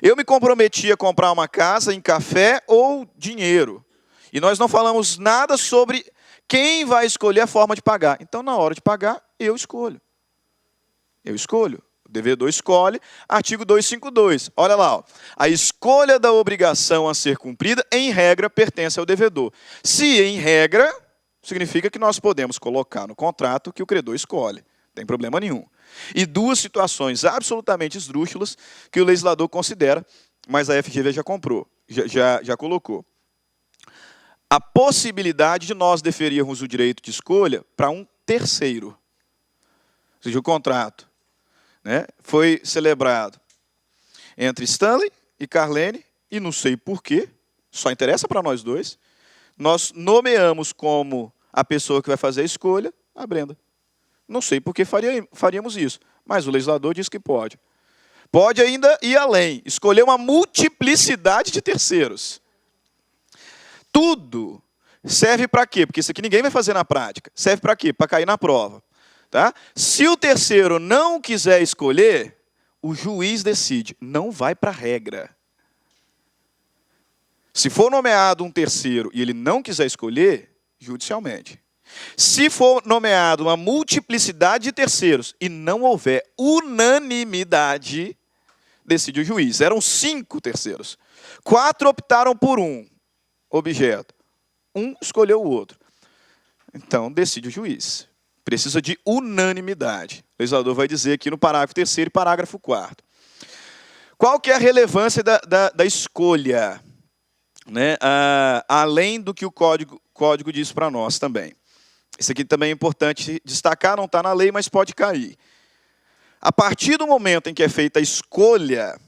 Eu me comprometi a comprar uma casa em café ou dinheiro. E nós não falamos nada sobre quem vai escolher a forma de pagar. Então, na hora de pagar, eu escolho. Eu escolho. O devedor escolhe. Artigo 252. Olha lá. Ó. A escolha da obrigação a ser cumprida, em regra, pertence ao devedor. Se em regra, significa que nós podemos colocar no contrato que o credor escolhe. Não tem problema nenhum. E duas situações absolutamente esdrúxulas que o legislador considera, mas a FGV já colocou. A possibilidade de nós deferirmos o direito de escolha para um terceiro. Ou seja, o contrato, né, foi celebrado entre Stanley e Carlene, e não sei porquê, só interessa para nós dois, nós nomeamos como a pessoa que vai fazer a escolha a Brenda. Não sei por que faríamos isso, mas o legislador diz que pode. Pode ainda ir além, escolher uma multiplicidade de terceiros. Tudo serve para quê? Porque isso aqui ninguém vai fazer na prática. Serve para quê? Para cair na prova. Tá? Se o terceiro não quiser escolher, o juiz decide, não vai para a regra. Se for nomeado um terceiro e ele não quiser escolher, judicialmente. Se for nomeado uma multiplicidade de terceiros e não houver unanimidade, decide o juiz. Eram 5 terceiros. 4 optaram por um objeto. Um escolheu o outro. Então, decide o juiz. Precisa de unanimidade. O legislador vai dizer aqui no parágrafo 3º e parágrafo 4º. Qual que é a relevância da escolha? Né? Além do que o código diz para nós também. Isso aqui também é importante destacar, não está na lei, mas pode cair. A partir do momento em que é feita a escolha,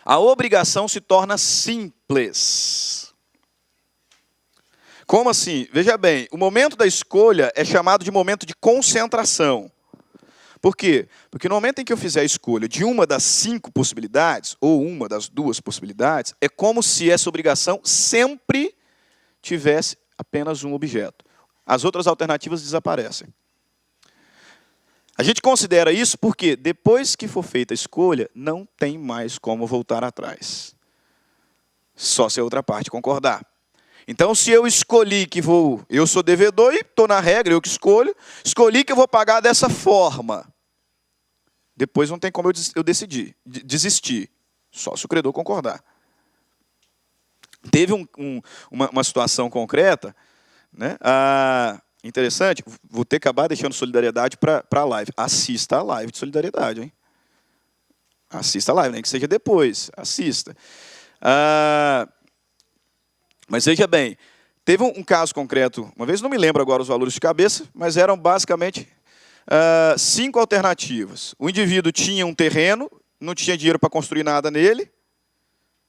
a obrigação se torna simples. Como assim? Veja bem, o momento da escolha é chamado de momento de concentração. Por quê? Porque no momento em que eu fizer a escolha de uma das 5 possibilidades, ou uma das 2 possibilidades, é como se essa obrigação sempre tivesse apenas um objeto. As outras alternativas desaparecem. A gente considera isso porque, depois que for feita a escolha, não tem mais como voltar atrás. Só se a outra parte concordar. Então, se eu escolhi que eu sou devedor e estou na regra, eu que escolhi que eu vou pagar dessa forma. Depois não tem como eu desistir. Só se o credor concordar. Teve uma situação concreta, né? Interessante, vou ter que acabar deixando solidariedade para a live. Assista a live de solidariedade, hein? Assista a live, nem que seja depois. Assista. Mas veja bem, teve um caso concreto, uma vez não me lembro agora os valores de cabeça, mas eram basicamente 5 alternativas. O indivíduo tinha um terreno, não tinha dinheiro para construir nada nele,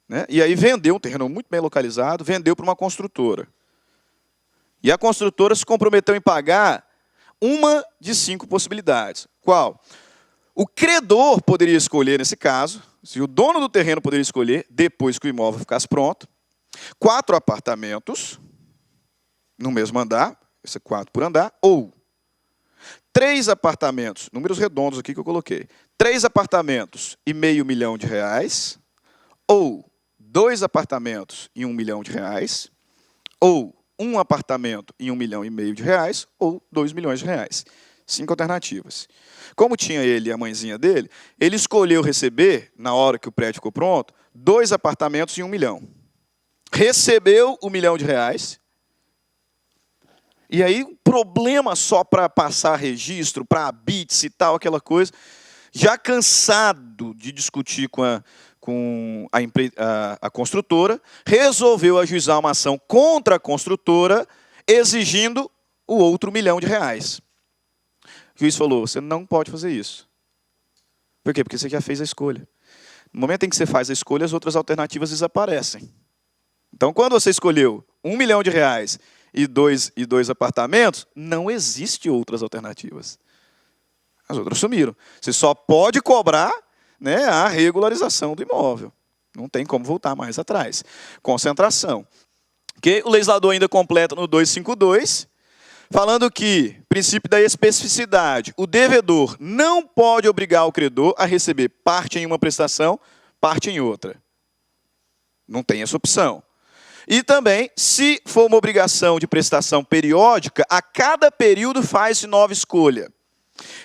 né? E aí vendeu um terreno muito bem localizado, vendeu para uma construtora. E a construtora se comprometeu em pagar uma de 5 possibilidades. Qual? O credor poderia escolher, nesse caso, se o dono do terreno poderia escolher, depois que o imóvel ficasse pronto, 4 apartamentos no mesmo andar, esse é 4 por andar, ou 3 apartamentos, números redondos aqui que eu coloquei, 3 apartamentos e R$500 mil, ou 2 apartamentos e R$1 milhão, ou 1 apartamento e R$1,5 milhão, ou R$2 milhões. 5 alternativas. Como tinha ele e a mãezinha dele, ele escolheu receber, na hora que o prédio ficou pronto, 2 apartamentos e R$1 milhão. Recebeu R$1 milhão. E aí, um problema só para passar registro, para habite e tal, aquela coisa. Já cansado de discutir com a construtora, resolveu ajuizar uma ação contra a construtora, exigindo o outro R$1 milhão. O juiz falou, você não pode fazer isso. Por quê? Porque você já fez a escolha. No momento em que você faz a escolha, as outras alternativas desaparecem. Então, quando você escolheu R$1 milhão e dois apartamentos, não existe outras alternativas. As outras sumiram. Você só pode cobrar, né, a regularização do imóvel. Não tem como voltar mais atrás. Concentração. Que o legislador ainda completa no 252, falando que, princípio da especificidade, o devedor não pode obrigar o credor a receber parte em uma prestação, parte em outra. Não tem essa opção. E também, se for uma obrigação de prestação periódica, a cada período faz-se nova escolha.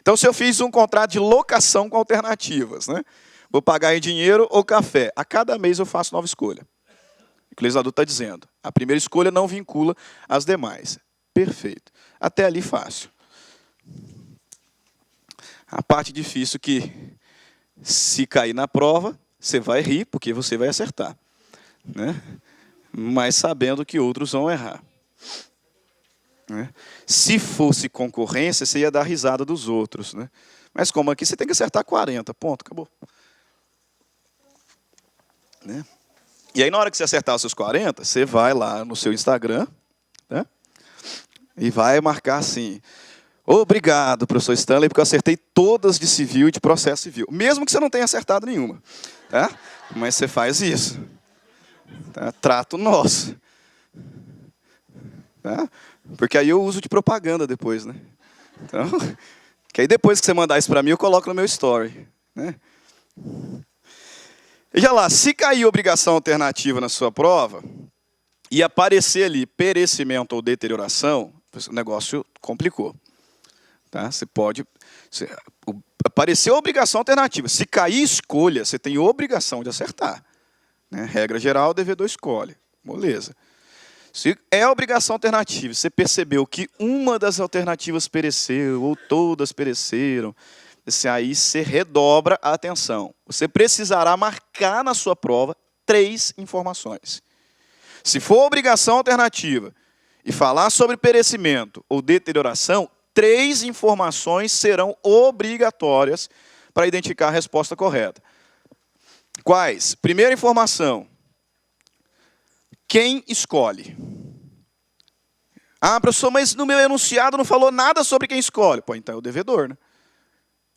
Então, se eu fiz um contrato de locação com alternativas, né? Vou pagar em dinheiro ou café, a cada mês eu faço nova escolha. O legislador está dizendo, a primeira escolha não vincula as demais. Perfeito. Até ali fácil. A parte difícil que, se cair na prova, você vai rir, porque você vai acertar, né? Mas sabendo que outros vão errar. Né? Se fosse concorrência, você ia dar risada dos outros. Né? Mas como aqui, você tem que acertar 40, ponto, acabou. Né? E aí, na hora que você acertar os seus 40, você vai lá no seu Instagram, né? E vai marcar assim, obrigado, professor Stanley, porque eu acertei todas de civil e de processo civil. Mesmo que você não tenha acertado nenhuma. Tá? Mas você faz isso. Tá? Trato nosso. Tá? Porque aí eu uso de propaganda depois, né? Então, que aí depois que você mandar isso para mim, eu coloco no meu story. Né? Veja lá, se cair obrigação alternativa na sua prova, e aparecer ali perecimento ou deterioração, o negócio complicou. Tá? Você pode... apareceu obrigação alternativa. Se cair escolha, você tem obrigação de acertar. Né? Regra geral, o devedor escolhe. Beleza. Se é obrigação alternativa, você percebeu que uma das alternativas pereceu, ou todas pereceram, aí você redobra a atenção. Você precisará marcar na sua prova 3 informações. Se for obrigação alternativa e falar sobre perecimento ou deterioração, 3 informações serão obrigatórias para identificar a resposta correta. Quais? Primeira informação. Quem escolhe? Ah, professor, mas no meu enunciado não falou nada sobre quem escolhe. Pô, então é o devedor, né?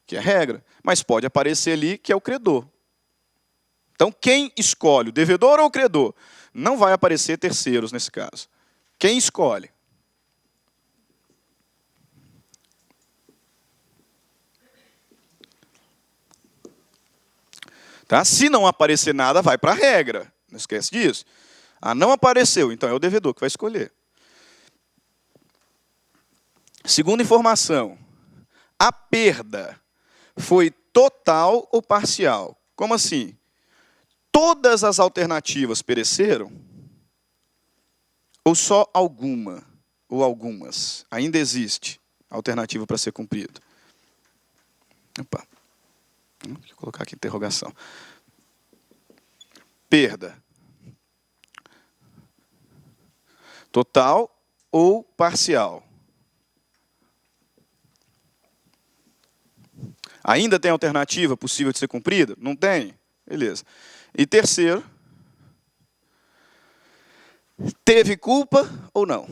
Que é a regra. Mas pode aparecer ali que é o credor. Então, quem escolhe, o devedor ou o credor? Não vai aparecer terceiros nesse caso. Quem escolhe? Tá? Se não aparecer nada, vai para a regra. Não esquece disso. Ah, não apareceu, então é o devedor que vai escolher. Segunda informação. A perda foi total ou parcial? Como assim? Todas as alternativas pereceram? Ou só alguma? Ou algumas? Ainda existe alternativa para ser cumprido. Opa. Deixa eu colocar aqui interrogação. Perda. Total ou parcial? Ainda tem alternativa possível de ser cumprida? Não tem? Beleza. E terceiro, teve culpa ou não?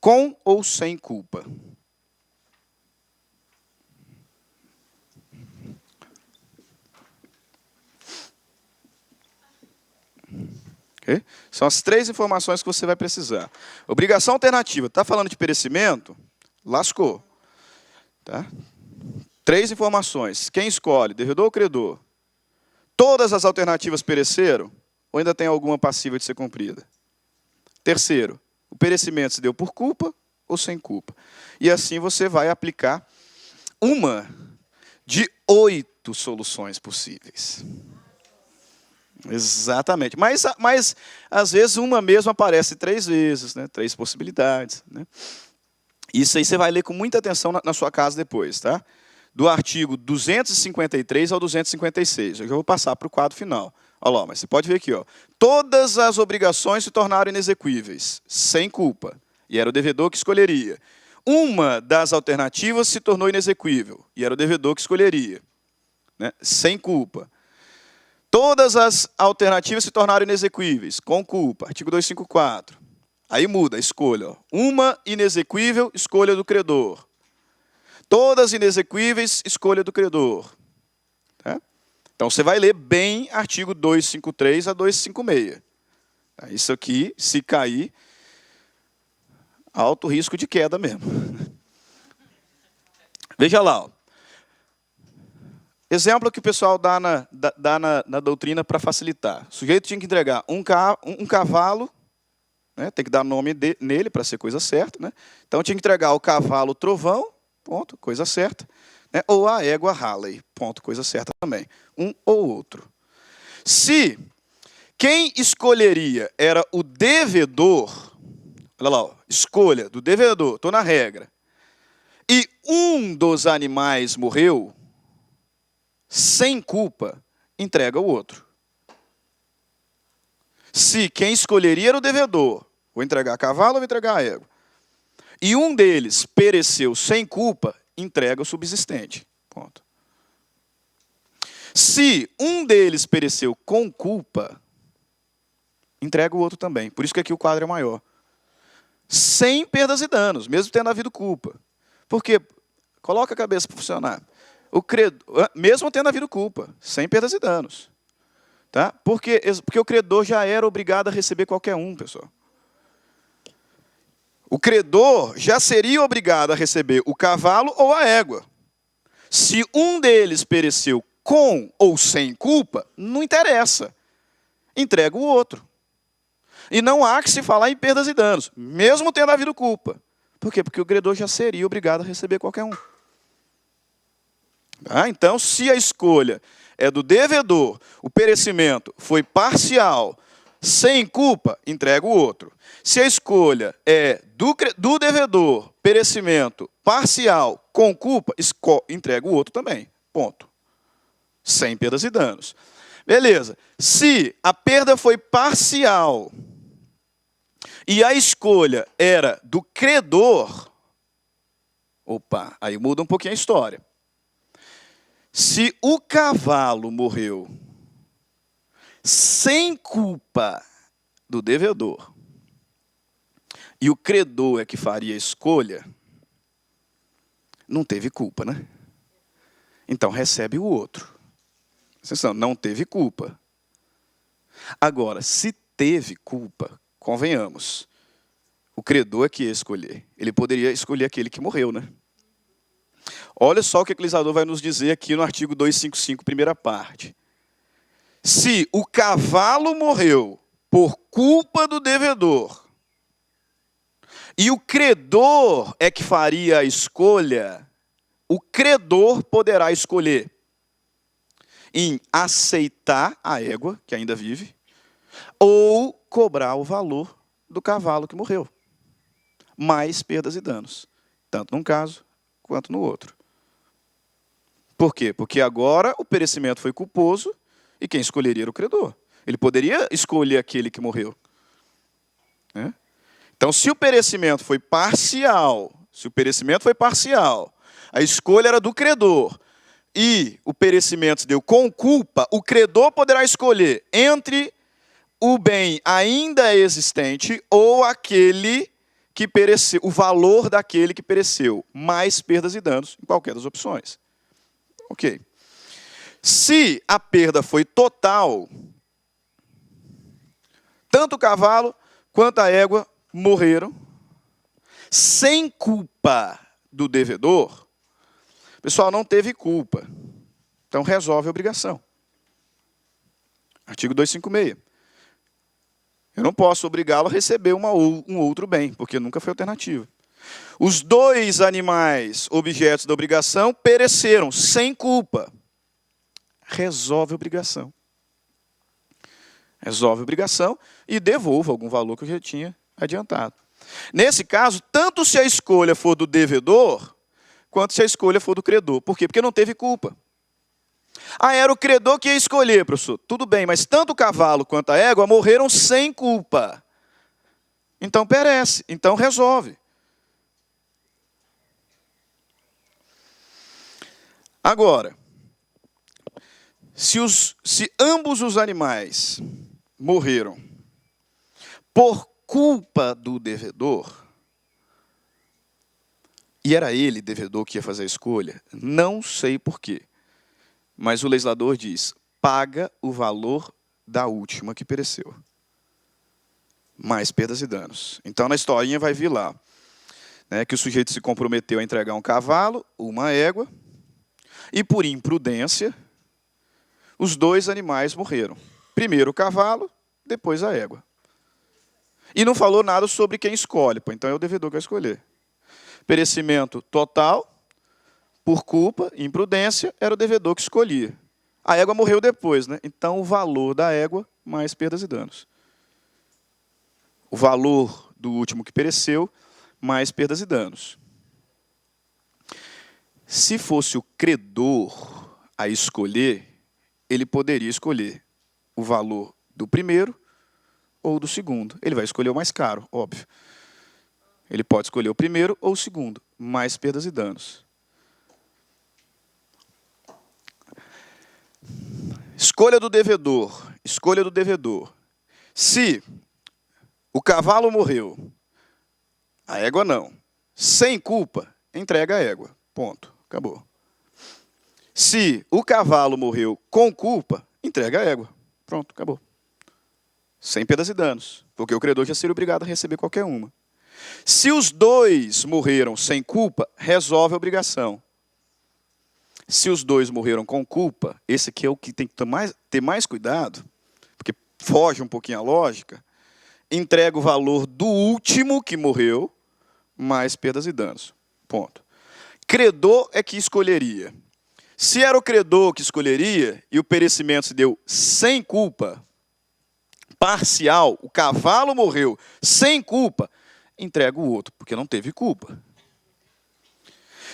Com ou sem culpa? Okay? São as 3 informações que você vai precisar. Obrigação alternativa. Está falando de perecimento? Lascou. Tá? 3 informações. Quem escolhe? Devedor ou credor? Todas as alternativas pereceram? Ou ainda tem alguma passível de ser cumprida? Terceiro, o perecimento se deu por culpa ou sem culpa? E assim você vai aplicar uma de 8 soluções possíveis. Exatamente. Mas às vezes, uma mesmo aparece 3 vezes, né? 3 possibilidades. Né? Isso aí você vai ler com muita atenção na sua casa depois, tá? Do artigo 253 ao 256. Eu já vou passar para o quadro final. Olha lá, mas você pode ver aqui, ó. Todas as obrigações se tornaram inexequíveis, sem culpa. E era o devedor que escolheria. uma das alternativas se tornou inexequível, e era o devedor que escolheria, né? Sem culpa. Todas as alternativas se tornaram inexequíveis, com culpa. Artigo 254. Aí muda a escolha. Ó. Uma inexequível, escolha do credor. Todas inexequíveis, escolha do credor. Tá? Então, você vai ler bem artigo 253 a 256. Tá? Isso aqui, se cair, alto risco de queda mesmo. Veja lá. Ó. Exemplo que o pessoal dá na doutrina para facilitar. O sujeito tinha que entregar um cavalo, né, tem que dar nome nele para ser coisa certa. Né? Então, tinha que entregar o cavalo trovão, ponto, coisa certa. Né? Ou a égua Halley, ponto, coisa certa também. Um ou outro. Se quem escolheria era o devedor, olha lá, ó, escolha do devedor, estou na regra, e um dos animais morreu, sem culpa, entrega o outro. Se quem escolheria era o devedor, vou entregar cavalo ou vou entregar a égua, e um deles pereceu sem culpa, entrega o subsistente. Ponto. Se um deles pereceu com culpa, entrega o outro também. Por isso que aqui o quadro é maior. Sem perdas e danos, mesmo tendo havido culpa. Porque, coloca a cabeça para funcionar. Mesmo tendo havido culpa, sem perdas e danos. Tá? Porque o credor já era obrigado a receber qualquer um, pessoal. O credor já seria obrigado a receber o cavalo ou a égua. Se um deles pereceu com ou sem culpa, não interessa. Entrega o outro. E não há que se falar em perdas e danos, mesmo tendo havido culpa. Por quê? Porque o credor já seria obrigado a receber qualquer um. Então, se a escolha é do devedor, o perecimento foi parcial, sem culpa, entrega o outro. Se a escolha é do devedor, perecimento parcial, com culpa, entrega o outro também. Ponto. Sem perdas e danos. Beleza. Se a perda foi parcial e a escolha era do credor, opa, aí muda um pouquinho a história. Se o cavalo morreu sem culpa do devedor e o credor é que faria a escolha, não teve culpa, né? Então recebe o outro. Não teve culpa. Agora, se teve culpa, convenhamos, o credor é que ia escolher. Ele poderia escolher aquele que morreu, né? Olha só o que o legislador vai nos dizer aqui no artigo 255, primeira parte. Se o cavalo morreu por culpa do devedor e o credor é que faria a escolha, o credor poderá escolher em aceitar a égua, que ainda vive, ou cobrar o valor do cavalo que morreu, mais perdas e danos, tanto num caso quanto no outro. Por quê? Porque agora o perecimento foi culposo e quem escolheria era o credor. Ele poderia escolher aquele que morreu. Né? Então, se o perecimento foi parcial, a escolha era do credor e o perecimento se deu com culpa, o credor poderá escolher entre o bem ainda existente ou aquele que pereceu, o valor daquele que pereceu, mais perdas e danos em qualquer das opções. Ok. Se a perda foi total, tanto o cavalo quanto a égua morreram, sem culpa do devedor, o pessoal não teve culpa. Então resolve a obrigação. Artigo 256. Eu não posso obrigá-lo a receber um outro bem, porque nunca foi alternativa. Os dois animais objetos da obrigação pereceram sem culpa. Resolve a obrigação. Resolve a obrigação e devolva algum valor que eu já tinha adiantado. Nesse caso, tanto se a escolha for do devedor, quanto se a escolha for do credor. Por quê? Porque não teve culpa. Era o credor que ia escolher, professor. Tudo bem, mas tanto o cavalo quanto a égua morreram sem culpa. Então perece, então resolve. Agora, se ambos os animais morreram por culpa do devedor, e era ele, devedor, que ia fazer a escolha, não sei porquê, mas o legislador diz, paga o valor da última que pereceu. Mais perdas e danos. Então, na historinha vai vir lá, né, que o sujeito se comprometeu a entregar um cavalo, uma égua, e por imprudência, os dois animais morreram. Primeiro o cavalo, depois a égua. E não falou nada sobre quem escolhe, pô, então é o devedor que vai escolher. Perecimento total, por culpa, imprudência, era o devedor que escolhia. A égua morreu depois, né? Então o valor da égua, mais perdas e danos. O valor do último que pereceu, mais perdas e danos. Se fosse o credor a escolher, ele poderia escolher o valor do primeiro ou do segundo. Ele vai escolher o mais caro, óbvio. Ele pode escolher o primeiro ou o segundo, mais perdas e danos. Escolha do devedor. Escolha do devedor. Se o cavalo morreu, a égua não. Sem culpa, entrega a égua. Ponto. Acabou. Se o cavalo morreu com culpa, entrega a égua. Pronto, acabou. Sem perdas e danos, porque o credor já seria obrigado a receber qualquer uma. Se os dois morreram sem culpa, resolve a obrigação. Se os dois morreram com culpa, esse aqui é o que tem que ter mais cuidado, porque foge um pouquinho a lógica, entrega o valor do último que morreu, mais perdas e danos. Ponto. Credor é que escolheria. Se era o credor que escolheria e o perecimento se deu sem culpa, parcial, o cavalo morreu sem culpa, entrega o outro, porque não teve culpa.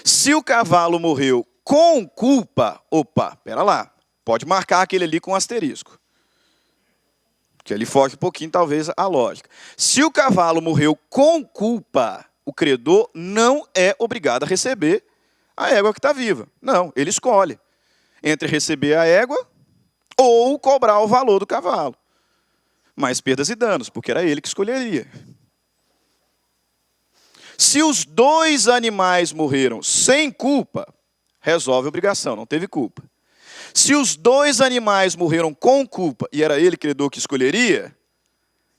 Se o cavalo morreu com culpa, opa, pera lá, pode marcar aquele ali com asterisco. Porque ali foge um pouquinho, talvez, a lógica. Se o cavalo morreu com culpa, o credor não é obrigado a receber a égua que está viva. Não, ele escolhe entre receber a égua ou cobrar o valor do cavalo. Mais perdas e danos, porque era ele que escolheria. Se os dois animais morreram sem culpa, resolve a obrigação, não teve culpa. Se os dois animais morreram com culpa e era ele, credor, que escolheria,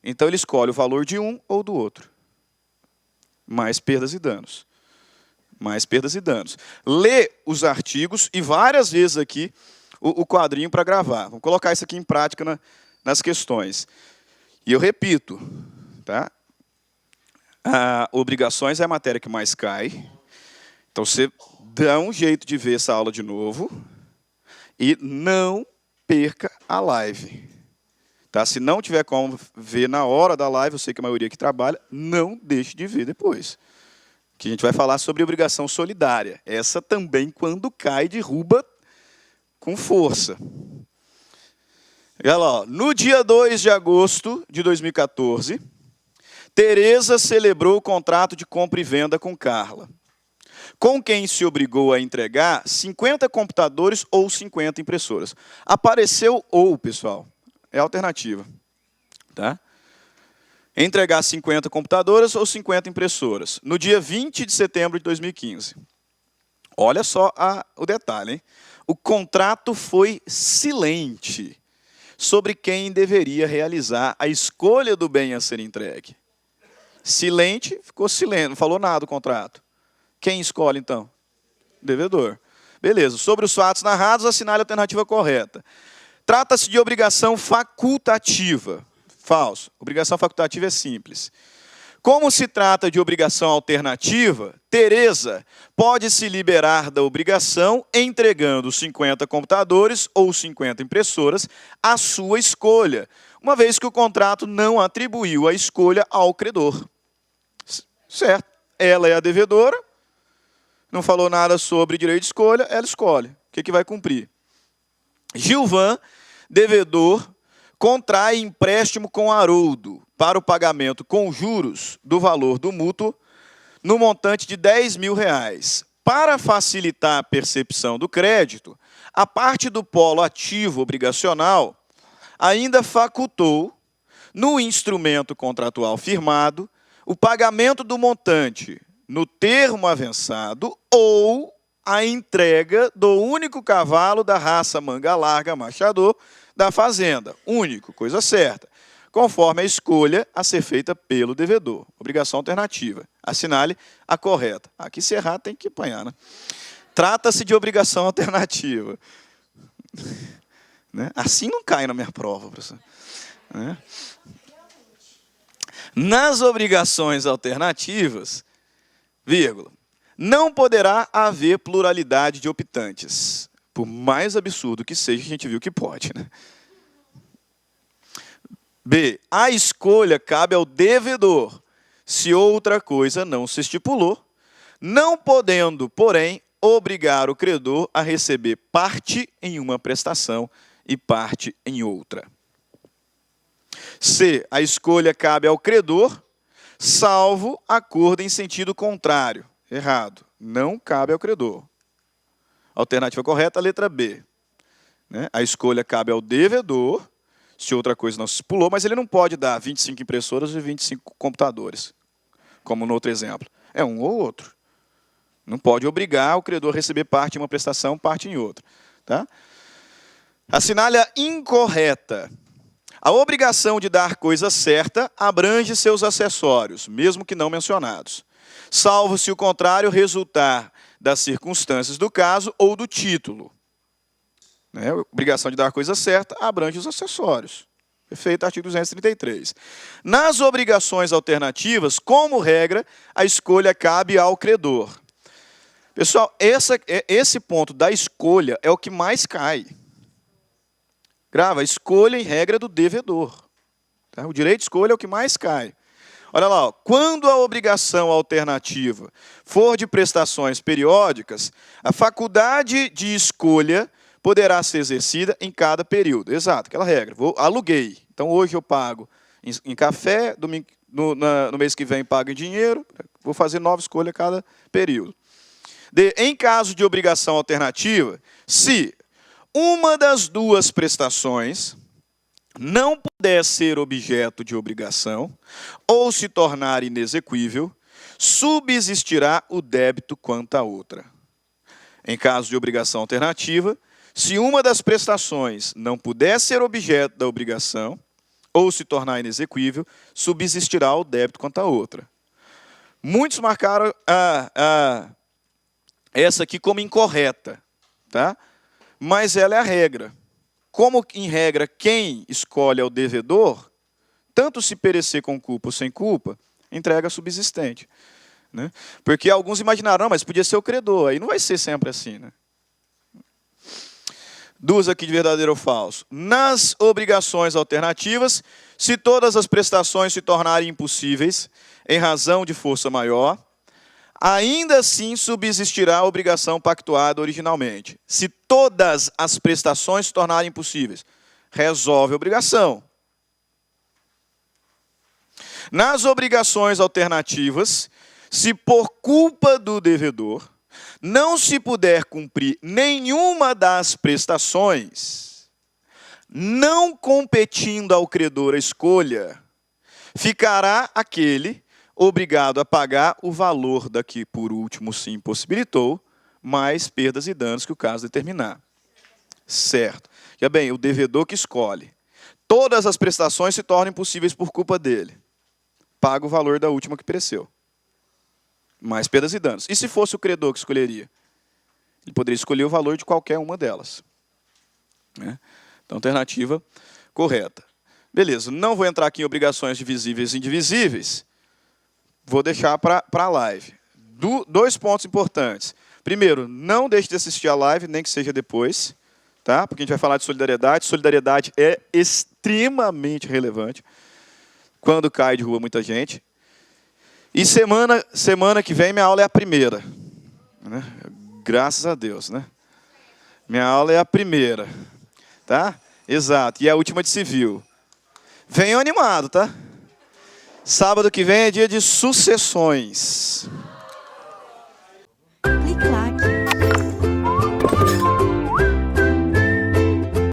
então ele escolhe o valor de um ou do outro. Mais perdas e danos. Mais perdas e danos. Lê os artigos e várias vezes aqui o quadrinho para gravar. Vamos colocar isso aqui em prática nas questões. E eu repito, tá? Obrigações é a matéria que mais cai. Então você dá um jeito de ver essa aula de novo e não perca a live. Tá? Se não tiver como ver na hora da live, eu sei que a maioria que trabalha, não deixe de ver depois. Que a gente vai falar sobre obrigação solidária. Essa também, quando cai, derruba com força. Olha lá, ó. No dia 2 de agosto de 2014, Tereza celebrou o contrato de compra e venda com Carla, com quem se obrigou a entregar 50 computadores ou 50 impressoras. Apareceu ou, pessoal, é a alternativa. Tá? Entregar 50 computadoras ou 50 impressoras, no dia 20 de setembro de 2015. Olha só o detalhe, hein? O contrato foi silente sobre quem deveria realizar a escolha do bem a ser entregue. Silente, ficou silente, não falou nada do contrato. Quem escolhe, então? Devedor. Beleza, sobre os fatos narrados, assinale a alternativa correta. Trata-se de obrigação facultativa. Falso. Obrigação facultativa é simples. Como se trata de obrigação alternativa, Tereza pode se liberar da obrigação entregando 50 computadores ou 50 impressoras à sua escolha, uma vez que o contrato não atribuiu a escolha ao credor. Certo? Ela é a devedora, não falou nada sobre direito de escolha, ela escolhe. O que vai cumprir? Gilvan, devedor, contrai empréstimo com Haroldo para o pagamento com juros do valor do mútuo no montante de R$10.000, Para facilitar a percepção do crédito, a parte do polo ativo obrigacional ainda facultou, no instrumento contratual firmado, o pagamento do montante no termo avançado ou a entrega do único cavalo da raça manga larga machador da fazenda. Único, coisa certa. Conforme a escolha a ser feita pelo devedor. Obrigação alternativa. Assinale a correta. Aqui se errar tem que apanhar, né? Trata-se de obrigação alternativa. Né? Assim não cai na minha prova, professor. Né? Nas obrigações alternativas, vírgula, não poderá haver pluralidade de optantes. Por mais absurdo que seja, a gente viu que pode, né? B. A escolha cabe ao devedor, se outra coisa não se estipulou, não podendo, porém, obrigar o credor a receber parte em uma prestação e parte em outra. C. A escolha cabe ao credor, salvo acordo em sentido contrário. Errado. Não cabe ao credor. Alternativa correta, a letra B. Né? A escolha cabe ao devedor, se outra coisa não se estipulou, mas ele não pode dar 25 impressoras e 25 computadores, como no outro exemplo. É um ou outro. Não pode obrigar o credor a receber parte em uma prestação, parte em outra. Tá? Assinale a incorreta. A obrigação de dar coisa certa abrange seus acessórios, mesmo que não mencionados, salvo se o contrário resultar das circunstâncias do caso ou do título. Né? A obrigação de dar coisa certa abrange os acessórios. Perfeito, artigo 233. Nas obrigações alternativas, como regra, a escolha cabe ao credor. Pessoal, esse ponto da escolha é o que mais cai. Grava, a escolha em regra do devedor. Tá? O direito de escolha é o que mais cai. Olha lá, ó, quando a obrigação alternativa for de prestações periódicas, a faculdade de escolha poderá ser exercida em cada período. Exato, aquela regra. Aluguei. Então, hoje eu pago em café, no mês que vem pago em dinheiro, vou fazer nova escolha a cada período. Em caso de obrigação alternativa, se uma das duas prestações não puder ser objeto de obrigação ou se tornar inexequível, subsistirá o débito quanto à outra. Em caso de obrigação alternativa, se uma das prestações não puder ser objeto da obrigação ou se tornar inexequível, subsistirá o débito quanto à outra. Muitos marcaram essa aqui como incorreta, tá? Mas ela é a regra. Como, em regra, quem escolhe é o devedor, tanto se perecer com culpa ou sem culpa, entrega subsistente. Né? Porque alguns imaginaram, não, mas podia ser o credor, aí não vai ser sempre assim. Né? Duas aqui de verdadeiro ou falso. Nas obrigações alternativas, se todas as prestações se tornarem impossíveis, em razão de força maior, ainda assim subsistirá a obrigação pactuada originalmente. Se todas as prestações se tornarem impossíveis, resolve a obrigação. Nas obrigações alternativas, se por culpa do devedor não se puder cumprir nenhuma das prestações, não competindo ao credor a escolha, ficará aquele obrigado a pagar o valor da que por último se impossibilitou, mais perdas e danos que o caso determinar. Certo. Já bem, o devedor que escolhe. Todas as prestações se tornam impossíveis por culpa dele. Paga o valor da última que pereceu. Mais perdas e danos. E se fosse o credor que escolheria? Ele poderia escolher o valor de qualquer uma delas. Né? Então, alternativa correta. Beleza, não vou entrar aqui em obrigações divisíveis e indivisíveis. Vou deixar para a live. Dois pontos importantes. Primeiro, não deixe de assistir a live, nem que seja depois, tá? Porque a gente vai falar de solidariedade. Solidariedade é extremamente relevante. Quando cai de rua muita gente. E semana que vem minha aula é a primeira. Né? Graças a Deus, né? Minha aula é a primeira. Tá? Exato. E a última de civil. Venham animado, tá? Sábado que vem é dia de sucessões.